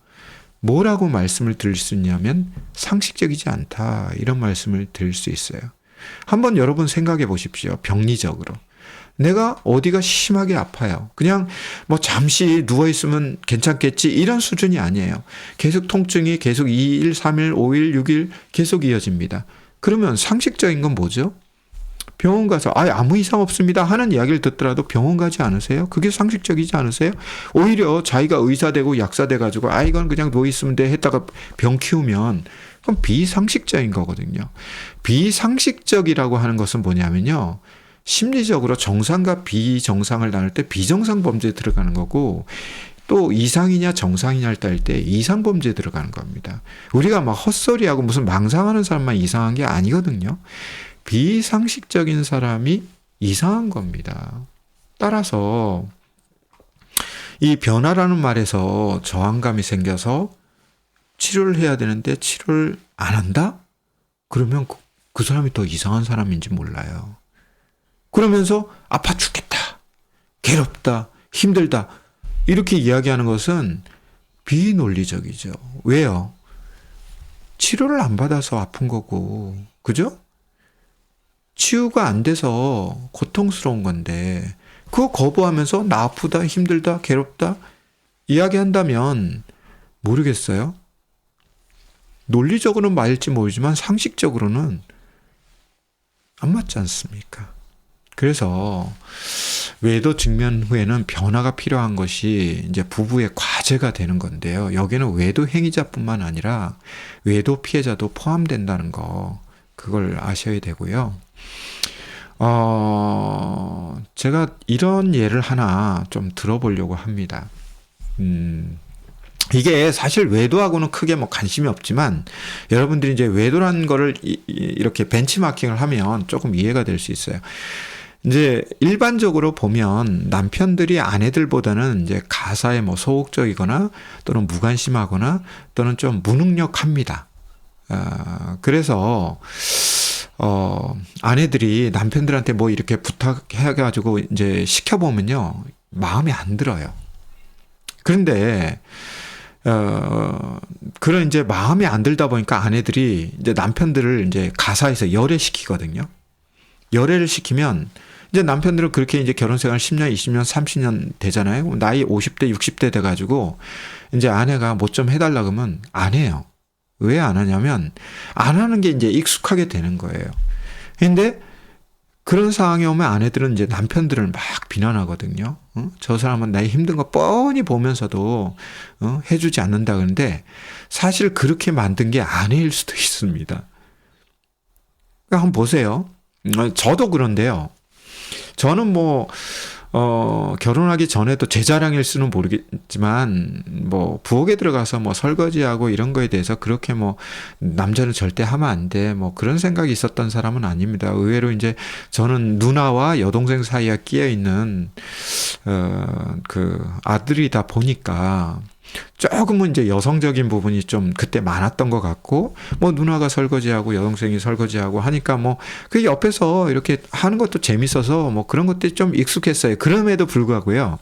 뭐라고 말씀을 드릴 수 있냐면 상식적이지 않다 이런 말씀을 드릴 수 있어요. 한번 여러분 생각해 보십시오. 병리적으로. 내가 어디가 심하게 아파요. 그냥 뭐 잠시 누워있으면 괜찮겠지 이런 수준이 아니에요. 계속 통증이 계속 2일, 3일, 5일, 6일 계속 이어집니다. 그러면 상식적인 건 뭐죠? 병원 가서 아무 이상 없습니다 하는 이야기를 듣더라도 병원 가지 않으세요? 그게 상식적이지 않으세요? 오히려 자기가 의사 되고 약사 돼가지고 이건 그냥 누워있으면 돼 했다가 병 키우면 그건 비상식적인 거거든요. 비상식적이라고 하는 것은 뭐냐면요. 심리적으로 정상과 비정상을 나눌 때 비정상 범죄에 들어가는 거고 또 이상이냐 정상이냐를 따질 때 이상 범죄에 들어가는 겁니다. 우리가 막 헛소리하고 무슨 망상하는 사람만 이상한 게 아니거든요. 비상식적인 사람이 이상한 겁니다. 따라서 이 변화라는 말에서 저항감이 생겨서 치료를 해야 되는데 치료를 안 한다? 그러면 그 사람이 더 이상한 사람인지 몰라요. 그러면서 아파 죽겠다, 괴롭다, 힘들다 이렇게 이야기하는 것은 비논리적이죠. 왜요? 치료를 안 받아서 아픈 거고, 그죠? 치유가 안 돼서 고통스러운 건데 그거 거부하면서 나 아프다, 힘들다, 괴롭다 이야기한다면 모르겠어요. 논리적으로는 맞을지 모르지만 상식적으로는 안 맞지 않습니까? 그래서 외도 직면 후에는 변화가 필요한 것이 이제 부부의 과제가 되는 건데요. 여기는 외도 행위자뿐만 아니라 외도 피해자도 포함된다는 거 그걸 아셔야 되고요. 제가 이런 예를 하나 좀 들어보려고 합니다. 이게 사실 외도하고는 크게 뭐 관심이 없지만 여러분들이 이제 외도라는 거를 이렇게 벤치마킹을 하면 조금 이해가 될 수 있어요. 이제 일반적으로 보면 남편들이 아내들보다는 이제 가사에 뭐 소극적이거나 또는 무관심하거나 또는 좀 무능력합니다. 그래서 아내들이 남편들한테 뭐 이렇게 부탁해가지고 이제 시켜보면요 마음에 안 들어요. 그런데 그런 이제 마음에 안 들다 보니까 아내들이 이제 남편들을 이제 가사에서 열애시키거든요. 열애를 시키면 이제 남편들은 그렇게 이제 결혼 생활 10년, 20년, 30년 되잖아요. 나이 50대, 60대 돼가지고 이제 아내가 뭐 좀 해달라 그러면 안 해요. 왜 안 하냐면 안 하는 게 이제 익숙하게 되는 거예요. 근데 그런 상황이 오면 아내들은 이제 남편들을 막 비난하거든요. 저 사람은 나의 힘든 거 뻔히 보면서도 해주지 않는다 그러는데 사실 그렇게 만든 게 아내일 수도 있습니다. 그러니까 한번 보세요. 저도 그런데요. 저는 뭐 결혼하기 전에도 제 자랑일 수는 모르겠지만, 뭐, 부엌에 들어가서 뭐 설거지하고 이런 거에 대해서 그렇게 뭐, 남자는 절대 하면 안 돼. 뭐 그런 생각이 있었던 사람은 아닙니다. 의외로 이제 저는 누나와 여동생 사이에 끼어 있는, 그 아들이다 보니까, 조금은 이제 여성적인 부분이 좀 그때 많았던 것 같고, 뭐 누나가 설거지하고 여동생이 설거지하고 하니까 뭐 그 옆에서 이렇게 하는 것도 재밌어서 뭐 그런 것들이 좀 익숙했어요. 그럼에도 불구하고요.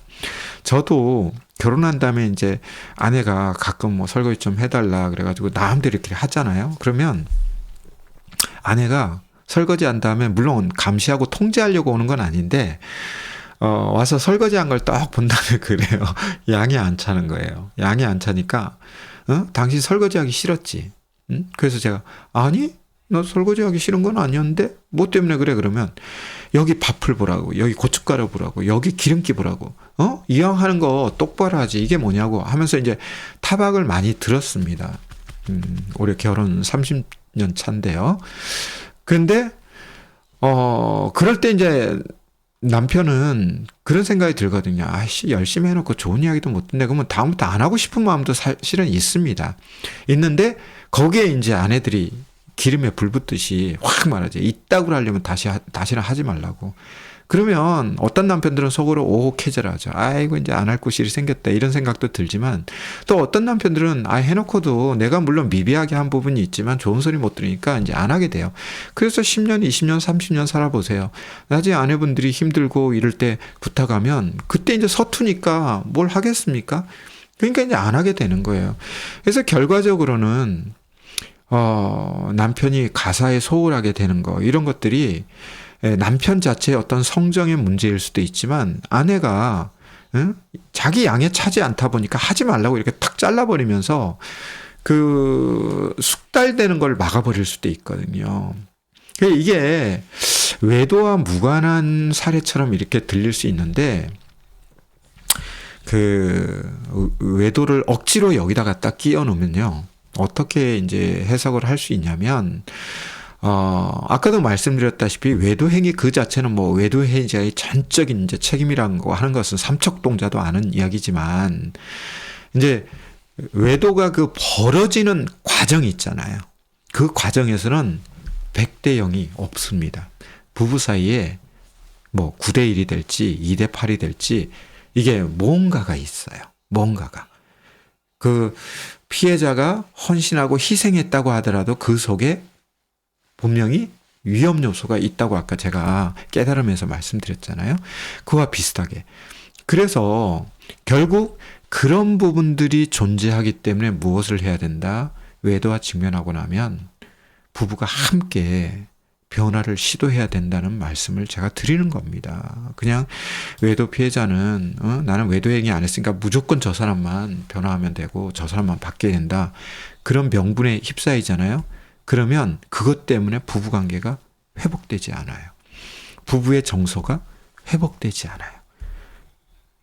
저도 결혼한 다음에 이제 아내가 가끔 뭐 설거지 좀 해달라 그래가지고 마음대로 이렇게 하잖아요. 그러면 아내가 설거지 한 다음에 물론 감시하고 통제하려고 오는 건 아닌데, 와서 설거지한 걸 딱 본 다음에 그래요. 양이 안 차는 거예요. 양이 안 차니까, 당신 설거지하기 싫었지. 응? 그래서 제가, 아니, 너 설거지하기 싫은 건 아니었는데? 뭐 때문에 그래? 그러면, 여기 밥풀 보라고, 여기 고춧가루 보라고, 여기 기름기 보라고, 이왕 하는 거 똑바로 하지. 이게 뭐냐고 하면서 이제 타박을 많이 들었습니다. 올해 결혼 30년 차인데요. 그런데, 그럴 때 이제, 남편은 그런 생각이 들거든요. 아씨, 열심히 해놓고 좋은 이야기도 못 듣네. 그러면 다음부터 안 하고 싶은 마음도 사실은 있습니다. 있는데, 거기에 이제 아내들이 기름에 불 붙듯이 확 말하지. 이따구로 하려면 다시는 하지 말라고. 그러면 어떤 남편들은 속으로 오혹해져라죠. 아이고, 이제 안 할 곳이 생겼다. 이런 생각도 들지만, 또 어떤 남편들은 해놓고도 내가 물론 미비하게 한 부분이 있지만 좋은 소리 못 들으니까 이제 안 하게 돼요. 그래서 10년, 20년, 30년 살아보세요. 나중에 아내분들이 힘들고 이럴 때 부탁하면 그때 이제 서투니까 뭘 하겠습니까? 그러니까 이제 안 하게 되는 거예요. 그래서 결과적으로는, 남편이 가사에 소홀하게 되는 거, 이런 것들이 남편 자체의 어떤 성정의 문제일 수도 있지만, 아내가 자기 양에 차지 않다 보니까 하지 말라고 이렇게 탁 잘라버리면서 그 숙달되는 걸 막아버릴 수도 있거든요. 이게 외도와 무관한 사례처럼 이렇게 들릴 수 있는데, 그 외도를 억지로 여기다가 딱 끼워 놓으면요, 어떻게 이제 해석을 할 수 있냐면, 아까도 말씀드렸다시피 외도행위 그 자체는 뭐 외도행위자의 전적인 이제 책임이라는 거 하는 것은 삼척동자도 아는 이야기지만, 이제 외도가 그 벌어지는 과정이 있잖아요. 그 과정에서는 100대 0이 없습니다. 부부 사이에 뭐 9대 1이 될지 2대 8이 될지 이게 뭔가가 있어요. 뭔가가. 그 피해자가 헌신하고 희생했다고 하더라도 그 속에 분명히 위험 요소가 있다고 아까 제가 깨달으면서 말씀드렸잖아요. 그와 비슷하게. 그래서 결국 그런 부분들이 존재하기 때문에 무엇을 해야 된다? 외도와 직면하고 나면 부부가 함께 변화를 시도해야 된다는 말씀을 제가 드리는 겁니다. 그냥 외도 피해자는 나는 외도 행위 안 했으니까 무조건 저 사람만 변화하면 되고 저 사람만 바뀌어야 된다. 그런 명분에 휩싸이잖아요. 그러면 그것 때문에 부부관계가 회복되지 않아요. 부부의 정서가 회복되지 않아요.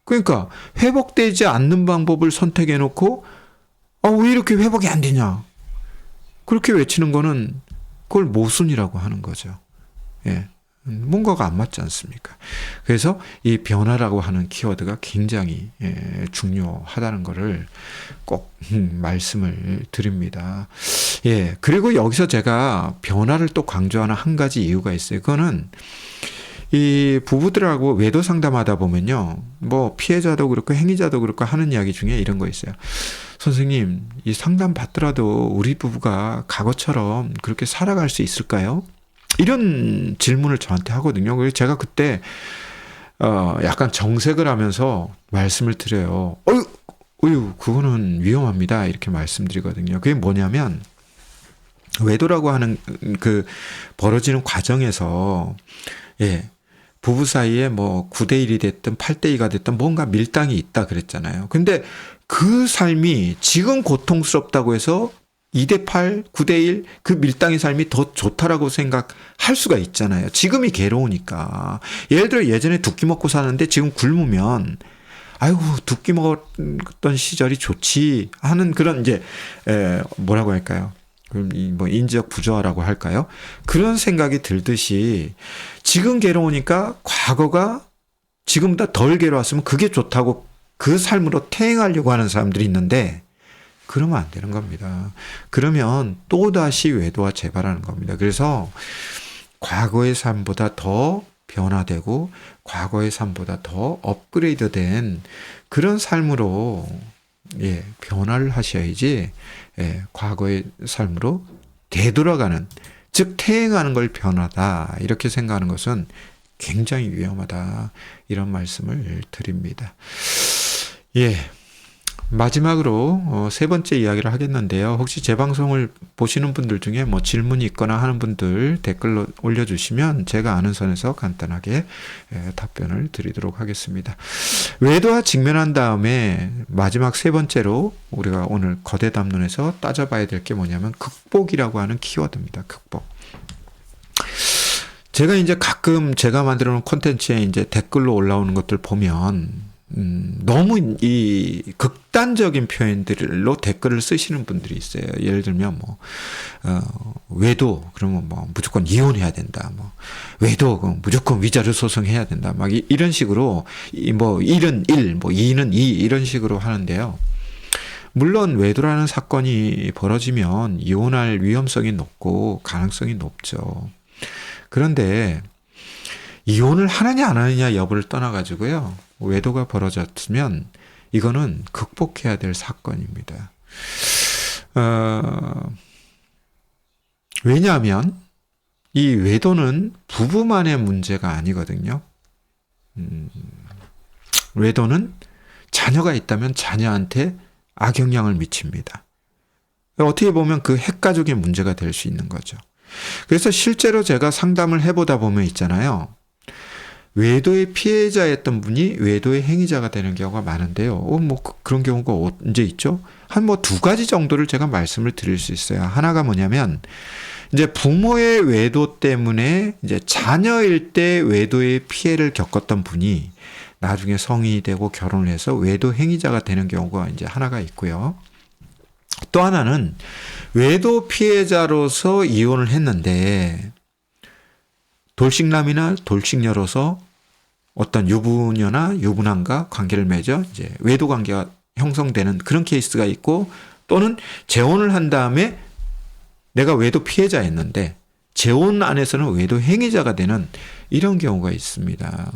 그러니까 회복되지 않는 방법을 선택해놓고 왜 이렇게 회복이 안 되냐? 그렇게 외치는 거는 그걸 모순이라고 하는 거죠. 예. 뭔가가 안 맞지 않습니까? 그래서 이 변화라고 하는 키워드가 굉장히 중요하다는 것을 꼭 말씀을 드립니다. 예. 그리고 여기서 제가 변화를 또 강조하는 한 가지 이유가 있어요. 그거는 이 부부들하고 외도 상담하다 보면요, 뭐 피해자도 그렇고 행위자도 그렇고 하는 이야기 중에 이런 거 있어요. 선생님, 이 상담 받더라도 우리 부부가 과거처럼 그렇게 살아갈 수 있을까요? 이런 질문을 저한테 하거든요. 그래서 제가 그때 약간 정색을 하면서 말씀을 드려요. 그거는 위험합니다. 이렇게 말씀드리거든요. 그게 뭐냐면, 외도라고 하는 그 벌어지는 과정에서 부부 사이에 뭐 9대 1이 됐든 8대 2가 됐든 뭔가 밀당이 있다 그랬잖아요. 근데 그 삶이 지금 고통스럽다고 해서 2대 8, 9대 1 그 밀당의 삶이 더 좋다라고 생각할 수가 있잖아요. 지금이 괴로우니까. 예를 들어 예전에 두 끼 먹고 사는데 지금 굶으면 아이고 두 끼 먹었던 시절이 좋지 하는 그런 이제 뭐라고 할까요? 뭐 인지적 부조화라고 할까요? 그런 생각이 들듯이 지금 괴로우니까 과거가 지금보다 덜 괴로웠으면 그게 좋다고 그 삶으로 퇴행하려고 하는 사람들이 있는데 그러면 안 되는 겁니다. 그러면 또다시 외도와 재발하는 겁니다. 그래서 과거의 삶보다 더 변화되고 과거의 삶보다 더 업그레이드된 그런 삶으로 변화를 하셔야지 과거의 삶으로 되돌아가는 즉 퇴행하는 걸 변화다 이렇게 생각하는 것은 굉장히 위험하다 이런 말씀을 드립니다. 마지막으로 세 번째 이야기를 하겠는데요. 혹시 제 방송을 보시는 분들 중에 뭐 질문이 있거나 하는 분들 댓글로 올려주시면 제가 아는 선에서 간단하게 답변을 드리도록 하겠습니다. 외도와 직면한 다음에 마지막 세 번째로 우리가 오늘 거대 담론에서 따져봐야 될 게 뭐냐면 극복이라고 하는 키워드입니다. 극복. 제가 이제 가끔 제가 만들어 놓은 콘텐츠에 이제 댓글로 올라오는 것들 보면 너무 이 극단적인 표현들로 댓글을 쓰시는 분들이 있어요. 예를 들면 외도 그러면 무조건 이혼해야 된다. 외도 무조건 위자료 소송해야 된다. 막 이런 식으로 1은 1, 2는 2 이런 식으로 하는데요. 물론 외도라는 사건이 벌어지면 이혼할 위험성이 높고 가능성이 높죠. 그런데 이혼을 하느냐 안 하느냐 여부를 떠나가지고요. 외도가 벌어졌으면 이거는 극복해야 될 사건입니다. 왜냐하면 이 외도는 부부만의 문제가 아니거든요. 외도는 자녀가 있다면 자녀한테 악영향을 미칩니다. 어떻게 보면 그 핵가족의 문제가 될 수 있는 거죠. 그래서 실제로 제가 상담을 해보다 보면 있잖아요. 외도의 피해자였던 분이 외도의 행위자가 되는 경우가 많은데요. 그런 경우가 언제 있죠? 한 두 가지 정도를 제가 말씀을 드릴 수 있어요. 하나가 뭐냐면, 이제 부모의 외도 때문에 이제 자녀일 때 외도의 피해를 겪었던 분이 나중에 성인이 되고 결혼을 해서 외도 행위자가 되는 경우가 이제 하나가 있고요. 또 하나는 외도 피해자로서 이혼을 했는데 돌싱남이나 돌싱녀로서 어떤 유부녀나 유부남과 관계를 맺어 이제 외도 관계가 형성되는 그런 케이스가 있고 또는 재혼을 한 다음에 내가 외도 피해자였는데 재혼 안에서는 외도 행위자가 되는 이런 경우가 있습니다.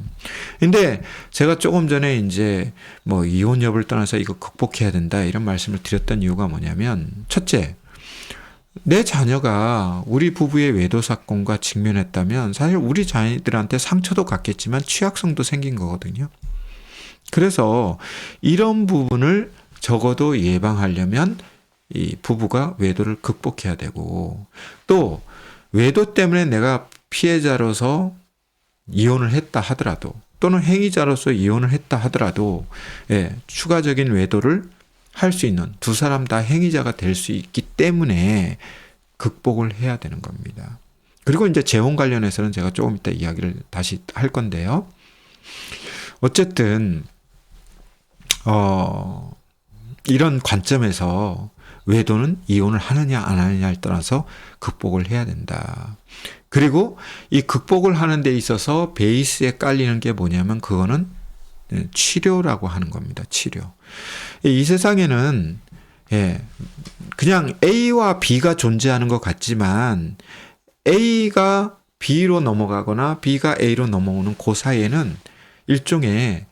근데 제가 조금 전에 이제 이혼 여부를 떠나서 이거 극복해야 된다 이런 말씀을 드렸던 이유가 뭐냐면 첫째, 내 자녀가 우리 부부의 외도 사건과 직면했다면 사실 우리 자녀들한테 상처도 갔겠지만 취약성도 생긴 거거든요. 그래서 이런 부분을 적어도 예방하려면 이 부부가 외도를 극복해야 되고 또 외도 때문에 내가 피해자로서 이혼을 했다 하더라도 또는 행위자로서 이혼을 했다 하더라도 추가적인 외도를 할 수 있는 두 사람 다 행위자가 될 수 있기 때문에 극복을 해야 되는 겁니다. 그리고 이제 재혼 관련해서는 제가 조금 이따 이야기를 다시 할 건데요. 어쨌든 이런 관점에서 외도는 이혼을 하느냐 안 하느냐를 떠나서 극복을 해야 된다. 그리고 이 극복을 하는 데 있어서 베이스에 깔리는 게 뭐냐면 그거는 치료라고 하는 겁니다. 치료. 이 세상에는 그냥 A와 B가 존재하는 것 같지만 A가 B로 넘어가거나 B가 A로 넘어오는 그 사이에는 일종의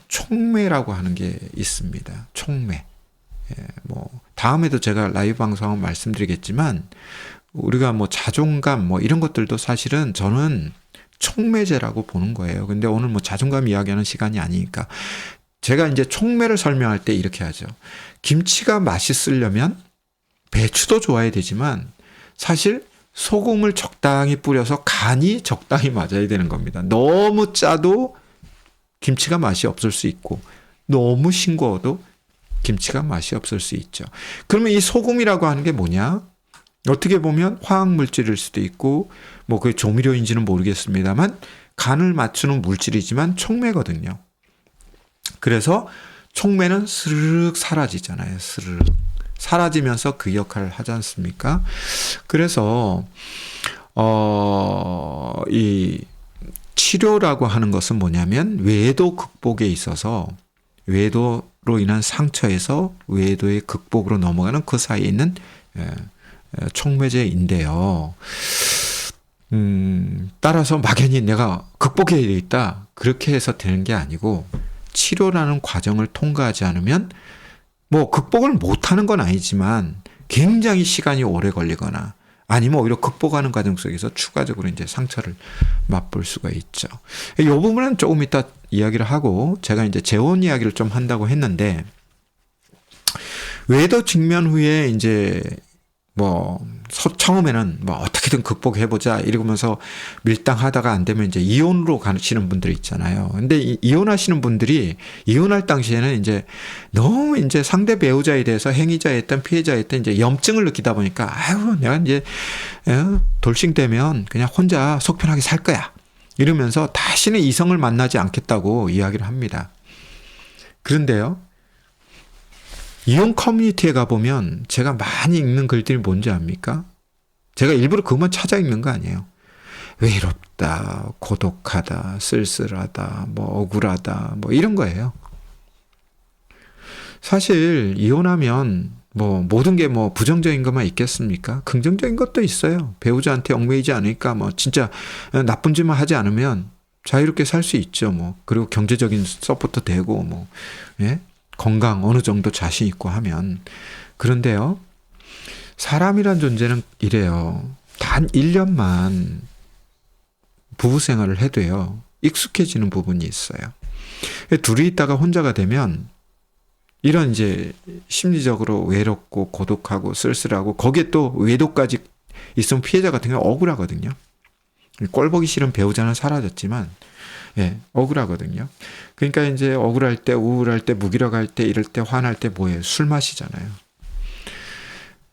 촉매라고 하는 게 있습니다. 촉매. 다음에도 제가 라이브 방송을 말씀드리겠지만 우리가 자존감 이런 것들도 사실은 저는 촉매제라고 보는 거예요. 근데 오늘 자존감 이야기하는 시간이 아니니까 제가 이제 촉매를 설명할 때 이렇게 하죠. 김치가 맛있으려면 배추도 좋아야 되지만 사실 소금을 적당히 뿌려서 간이 적당히 맞아야 되는 겁니다. 너무 짜도 김치가 맛이 없을 수 있고 너무 싱거워도 김치가 맛이 없을 수 있죠. 그러면 이 소금이라고 하는 게 뭐냐? 어떻게 보면 화학물질일 수도 있고 그게 조미료인지는 모르겠습니다만 간을 맞추는 물질이지만 촉매거든요. 그래서 촉매는 스르륵 사라지잖아요. 스르륵 사라지면서 그 역할을 하지 않습니까? 그래서 이 치료라고 하는 것은 뭐냐면 외도 극복에 있어서 외도로 인한 상처에서 외도의 극복으로 넘어가는 그 사이에 있는 촉매제인데요. 따라서 막연히 내가 극복해야 되겠다 그렇게 해서 되는 게 아니고 치료라는 과정을 통과하지 않으면 뭐 극복을 못하는 건 아니지만 굉장히 시간이 오래 걸리거나 아니면 오히려 극복하는 과정 속에서 추가적으로 이제 상처를 맛볼 수가 있죠. 이 부분은 조금 이따 이야기를 하고 제가 이제 재혼 이야기를 좀 한다고 했는데 외도 직면 후에 이제 뭐 처음에는 뭐 어떻게든 극복해보자 이러면서 밀당하다가 안 되면 이제 이혼으로 가시는 분들이 있잖아요. 근데 이혼하시는 분들이 이혼할 당시에는 이제 너무 이제 상대 배우자에 대해서 행위자였던 피해자였던 이제 염증을 느끼다 보니까 아유 내가 이제 돌싱되면 그냥 혼자 속 편하게 살 거야 이러면서 다시는 이성을 만나지 않겠다고 이야기를 합니다. 그런데요. 이혼 커뮤니티에 가보면 제가 많이 읽는 글들이 뭔지 압니까? 제가 일부러 그것만 찾아 읽는 거 아니에요. 외롭다, 고독하다, 쓸쓸하다, 뭐 억울하다, 뭐 이런 거예요. 사실 이혼하면 뭐 모든 게 뭐 부정적인 것만 있겠습니까? 긍정적인 것도 있어요. 배우자한테 얽매이지 않으니까 뭐 진짜 나쁜 짓만 하지 않으면 자유롭게 살 수 있죠. 뭐 그리고 경제적인 서포트 되고 뭐 예? 건강 어느 정도 자신 있고 하면. 그런데요. 사람이란 존재는 이래요. 단 1년만 부부 생활을 해도요. 익숙해지는 부분이 있어요. 둘이 있다가 혼자가 되면 이런 이제 심리적으로 외롭고 고독하고 쓸쓸하고 거기에 또 외도까지 있으면 피해자 같은 경우는 억울하거든요. 꼴보기 싫은 배우자는 사라졌지만 예, 억울하거든요. 그러니까 이제 억울할 때, 우울할 때, 무기력할 때, 이럴 때, 화날 때 뭐예요? 술 마시잖아요.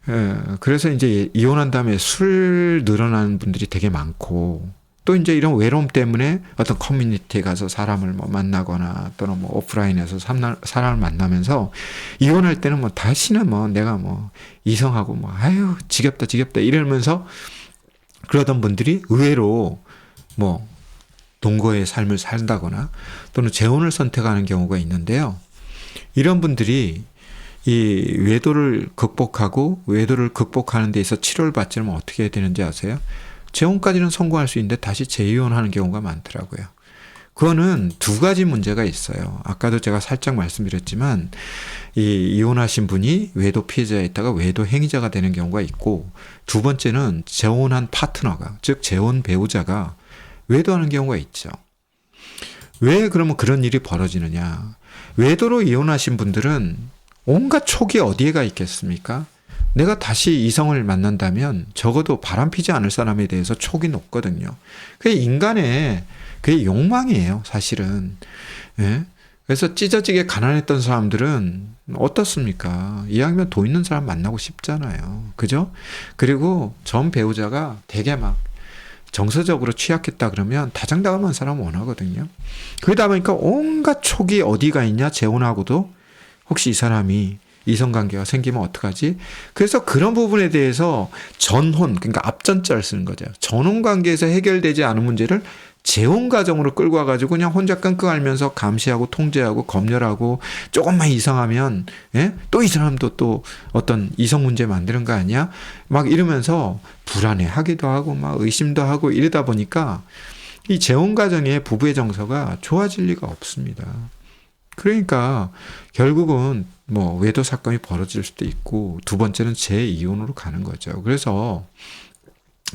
예, 그래서 이제 이혼한 다음에 술 늘어나는 분들이 되게 많고 또 이제 이런 외로움 때문에 어떤 커뮤니티에 가서 사람을 뭐 만나거나 또는 뭐 오프라인에서 사람을 만나면서 이혼할 때는 뭐 다시는 뭐 내가 뭐 이성하고 뭐 아유 지겹다 이러면서 그러던 분들이 의외로 뭐 동거의 삶을 살다거나 또는 재혼을 선택하는 경우가 있는데요. 이런 분들이 이 외도를 극복하고 외도를 극복하는 데 있어 치료를 받지 않으면 어떻게 해야 되는지 아세요? 재혼까지는 성공할 수 있는데 다시 재이혼하는 경우가 많더라고요. 그거는 두 가지 문제가 있어요. 아까도 제가 살짝 말씀드렸지만 이 이혼하신 분이 외도 피해자에 있다가 외도 행위자가 되는 경우가 있고 두 번째는 재혼한 파트너가 즉 재혼 배우자가 외도하는 경우가 있죠. 왜 그러면 그런 일이 벌어지느냐. 외도로 이혼하신 분들은 온갖 촉이 어디에가 있겠습니까? 내가 다시 이성을 만난다면 적어도 바람피지 않을 사람에 대해서 촉이 높거든요. 그게 인간의 그게 욕망이에요, 사실은. 예? 그래서 찢어지게 가난했던 사람들은 어떻습니까? 이왕이면 돈 있는 사람 만나고 싶잖아요. 그죠? 그리고 전 배우자가 되게 막 정서적으로 취약했다 그러면 다정다감한 사람 원하거든요. 그러다 보니까 온갖 촉이 어디가 있냐 재혼하고도 혹시 이 사람이 이성관계가 생기면 어떡하지? 그래서 그런 부분에 대해서 전혼 그러니까 앞전자를 쓰는 거죠. 전혼관계에서 해결되지 않은 문제를 재혼과정으로 끌고 와가지고 그냥 혼자 끙끙 앓면서 감시하고 통제하고 검열하고 조금만 이상하면 예? 또 이 사람도 또 어떤 이성 문제 만드는 거 아니야? 막 이러면서 불안해하기도 하고 막 의심도 하고 이러다 보니까 이 재혼과정의 부부의 정서가 좋아질 리가 없습니다. 그러니까 결국은 뭐 외도 사건이 벌어질 수도 있고 두 번째는 재이혼으로 가는 거죠. 그래서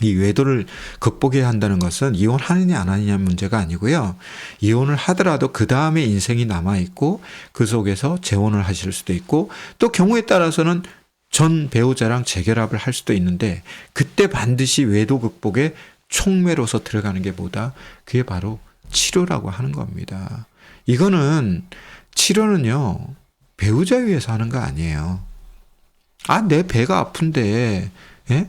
이 외도를 극복해야 한다는 것은 이혼하느냐 안 하느냐 문제가 아니고요. 이혼을 하더라도 그 다음에 인생이 남아있고 그 속에서 재혼을 하실 수도 있고 또 경우에 따라서는 전 배우자랑 재결합을 할 수도 있는데 그때 반드시 외도 극복에 촉매로서 들어가는 게 뭐다? 그게 바로 치료라고 하는 겁니다. 이거는 치료는요. 배우자 위해서 하는 거 아니에요. 아, 내 배가 아픈데 예?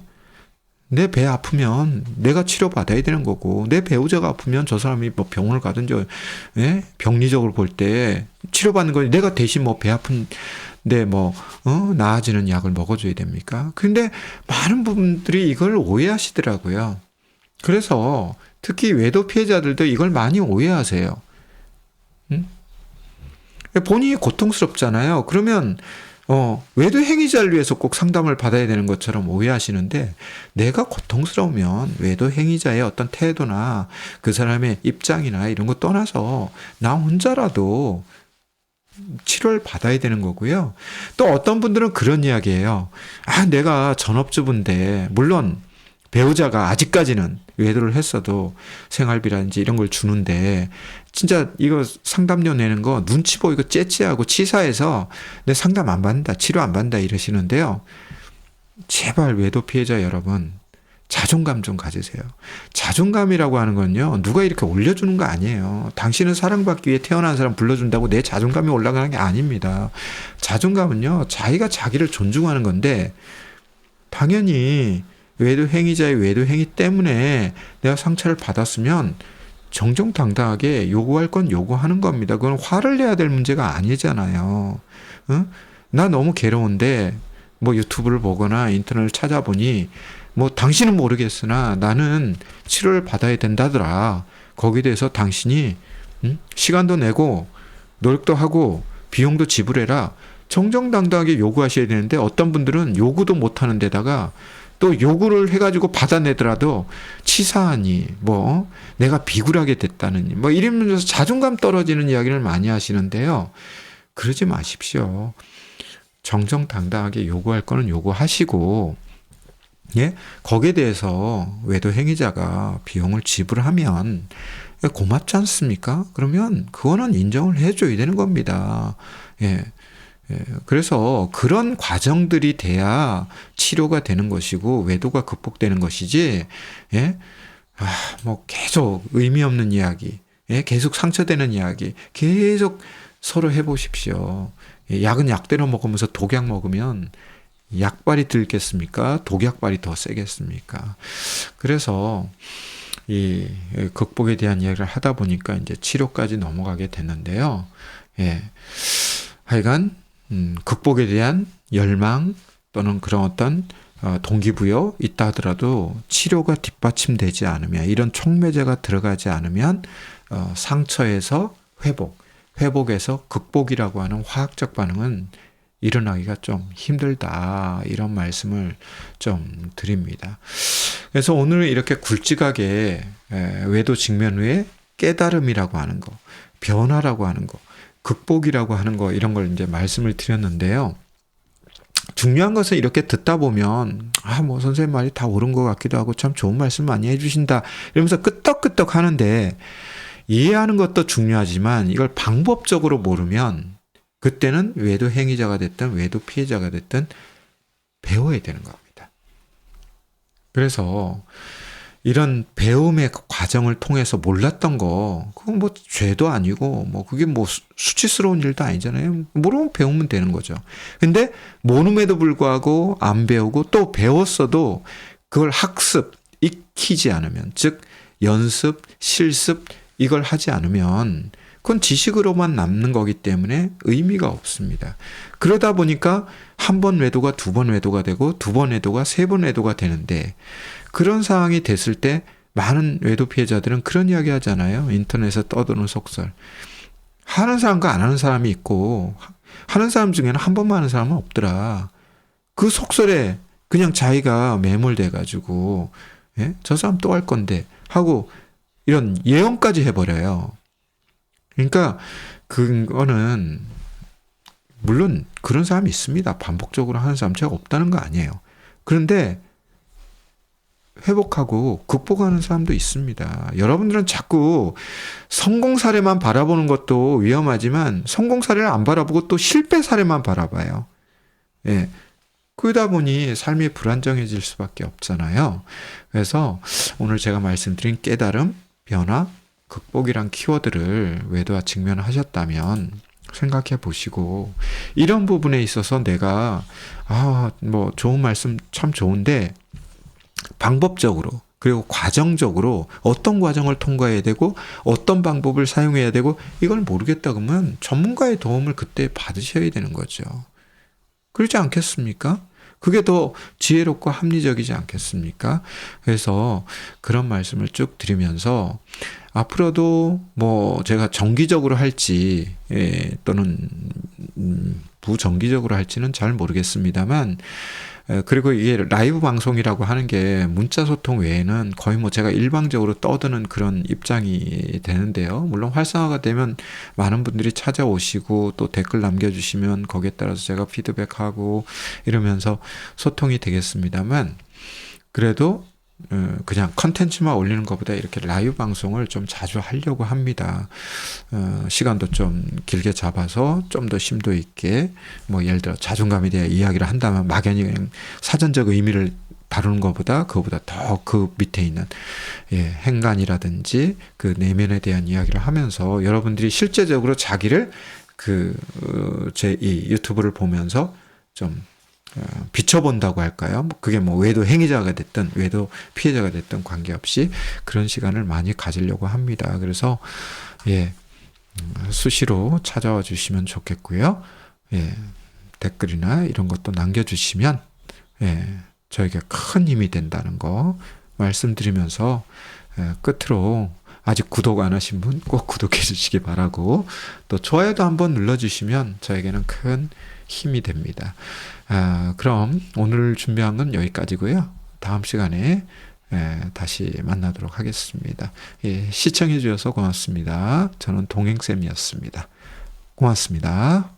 내 배 아프면 내가 치료받아야 되는 거고 내 배우자가 아프면 저 사람이 뭐 병원을 가든지 예? 병리적으로 볼 때 치료받는 거니 내가 대신 뭐 배 아픈데 뭐 나아지는 약을 먹어줘야 됩니까? 근데 많은 분들이 이걸 오해하시더라고요. 그래서 특히 외도 피해자들도 이걸 많이 오해하세요. 응? 본인이 고통스럽잖아요. 그러면 외도 행위자를 위해서 꼭 상담을 받아야 되는 것처럼 오해하시는데, 내가 고통스러우면 외도 행위자의 어떤 태도나 그 사람의 입장이나 이런 거 떠나서 나 혼자라도 치료를 받아야 되는 거고요. 또 어떤 분들은 그런 이야기예요. 내가 전업주부인데, 물론 배우자가 아직까지는 외도를 했어도 생활비라든지 이런 걸 주는데, 진짜 이거 상담료 내는 거 눈치 보이고 째째하고 치사해서 내 상담 안 받는다, 치료 안 받는다 이러시는데요. 제발 외도 피해자 여러분, 자존감 좀 가지세요. 자존감이라고 하는 건요, 누가 이렇게 올려주는 거 아니에요. 당신은 사랑받기 위해 태어난 사람 불러준다고 내 자존감이 올라가는 게 아닙니다. 자존감은요, 자기가 자기를 존중하는 건데, 당연히 외도 행위자의 외도 행위 때문에 내가 상처를 받았으면 정정당당하게 요구할 건 요구하는 겁니다. 그건 화를 내야 될 문제가 아니잖아요. 응? 나 너무 괴로운데 뭐 유튜브를 보거나 인터넷을 찾아보니 뭐 당신은 모르겠으나 나는 치료를 받아야 된다더라. 거기에 대해서 당신이 시간도 내고 노력도 하고 비용도 지불해라. 정정당당하게 요구하셔야 되는데, 어떤 분들은 요구도 못하는 데다가 또 요구를 해가지고 받아내더라도 치사하니 뭐 내가 비굴하게 됐다느니 뭐 이러면서 자존감 떨어지는 이야기를 많이 하시는데요. 그러지 마십시오. 정정당당하게 요구할 거는 요구하시고, 거기에 대해서 외도 행위자가 비용을 지불하면 고맙지 않습니까? 그러면 그거는 인정을 해줘야 되는 겁니다. 그래서 그런 과정들이 돼야 치료가 되는 것이고 외도가 극복되는 것이지, 뭐 계속 의미 없는 이야기, 계속 상처되는 이야기 계속 서로 해보십시오. 약은 약대로 먹으면서 독약 먹으면 약발이 들겠습니까? 독약발이 더 세겠습니까? 그래서 이 극복에 대한 이야기를 하다 보니까 이제 치료까지 넘어가게 됐는데요. 하여간 극복에 대한 열망 또는 그런 어떤 동기부여 있다 하더라도 치료가 뒷받침되지 않으면, 이런 촉매제가 들어가지 않으면 상처에서 회복에서 극복이라고 하는 화학적 반응은 일어나기가 좀 힘들다, 이런 말씀을 좀 드립니다. 그래서 오늘 이렇게 굵직하게 외도 직면 후에 깨달음이라고 하는 거, 변화라고 하는 거, 극복이라고 하는 거, 이런 걸 이제 말씀을 드렸는데요. 중요한 것은 이렇게 듣다 보면 뭐 선생님 말이 다 옳은 것 같기도 하고 참 좋은 말씀 많이 해주신다 이러면서 끄떡끄떡 하는데, 이해하는 것도 중요하지만 이걸 방법적으로 모르면 그때는 외도 행위자가 됐든 외도 피해자가 됐든 배워야 되는 겁니다. 그래서 이런 배움의 과정을 통해서 몰랐던 거, 그건 뭐 죄도 아니고 뭐 그게 뭐 수치스러운 일도 아니잖아요. 모르면 배우면 되는 거죠. 근데 모름에도 불구하고 안 배우고, 또 배웠어도 그걸 학습, 익히지 않으면, 즉 연습, 실습 이걸 하지 않으면 그건 지식으로만 남는 거기 때문에 의미가 없습니다. 그러다 보니까 한 번 외도가 두 번 외도가 되고, 두 번 외도가 세 번 외도가 되는데, 그런 상황이 됐을 때 많은 외도 피해자들은 그런 이야기 하잖아요. 인터넷에 떠도는 속설. 하는 사람과 안 하는 사람이 있고, 하는 사람 중에는 한 번만 하는 사람은 없더라. 그 속설에 그냥 자기가 매몰돼가지고, 저 사람 또 할 건데 하고 이런 예언까지 해버려요. 그러니까 그거는 물론 그런 사람이 있습니다. 반복적으로 하는 사람 제가 없다는 거 아니에요. 그런데 회복하고 극복하는 사람도 있습니다. 여러분들은 자꾸 성공 사례만 바라보는 것도 위험하지만 성공 사례를 안 바라보고 또 실패 사례만 바라봐요. 그러다 보니 삶이 불안정해질 수밖에 없잖아요. 그래서 오늘 제가 말씀드린 깨달음, 변화, 극복이란 키워드를 외도와 직면하셨다면 생각해 보시고, 이런 부분에 있어서 내가 뭐 좋은 말씀 참 좋은데 방법적으로 그리고 과정적으로 어떤 과정을 통과해야 되고 어떤 방법을 사용해야 되고 이걸 모르겠다 그러면 전문가의 도움을 그때 받으셔야 되는 거죠. 그렇지 않겠습니까? 그게 더 지혜롭고 합리적이지 않겠습니까? 그래서 그런 말씀을 쭉 드리면서 앞으로도 뭐 제가 정기적으로 할지 또는 부정기적으로 할지는 잘 모르겠습니다만, 그리고 이게 라이브 방송이라고 하는 게 문자 소통 외에는 거의 뭐 제가 일방적으로 떠드는 그런 입장이 되는데요. 물론 활성화가 되면 많은 분들이 찾아오시고 또 댓글 남겨주시면 거기에 따라서 제가 피드백하고 이러면서 소통이 되겠습니다만, 그래도 그냥 컨텐츠만 올리는 것보다 이렇게 라이브 방송을 좀 자주 하려고 합니다. 시간도 좀 길게 잡아서 좀 더 심도 있게, 뭐 예를 들어 자존감에 대한 이야기를 한다면 막연히 그냥 사전적 의미를 다루는 것보다 그거보다 더 그 밑에 있는 행간이라든지 그 내면에 대한 이야기를 하면서 여러분들이 실제적으로 자기를 제 이 유튜브를 보면서 좀 비춰본다고 할까요? 그게 뭐 외도 행위자가 됐든 외도 피해자가 됐든 관계없이 그런 시간을 많이 가지려고 합니다. 그래서 수시로 찾아와 주시면 좋겠고요. 댓글이나 이런 것도 남겨주시면 저에게 큰 힘이 된다는 거 말씀드리면서 끝으로 아직 구독 안 하신 분 꼭 구독해 주시기 바라고, 또 좋아요도 한번 눌러주시면 저에게는 큰 힘이 됩니다. 그럼 오늘 준비한 건 여기까지고요. 다음 시간에 다시 만나도록 하겠습니다. 시청해 주셔서 고맙습니다. 저는 동행쌤이었습니다. 고맙습니다.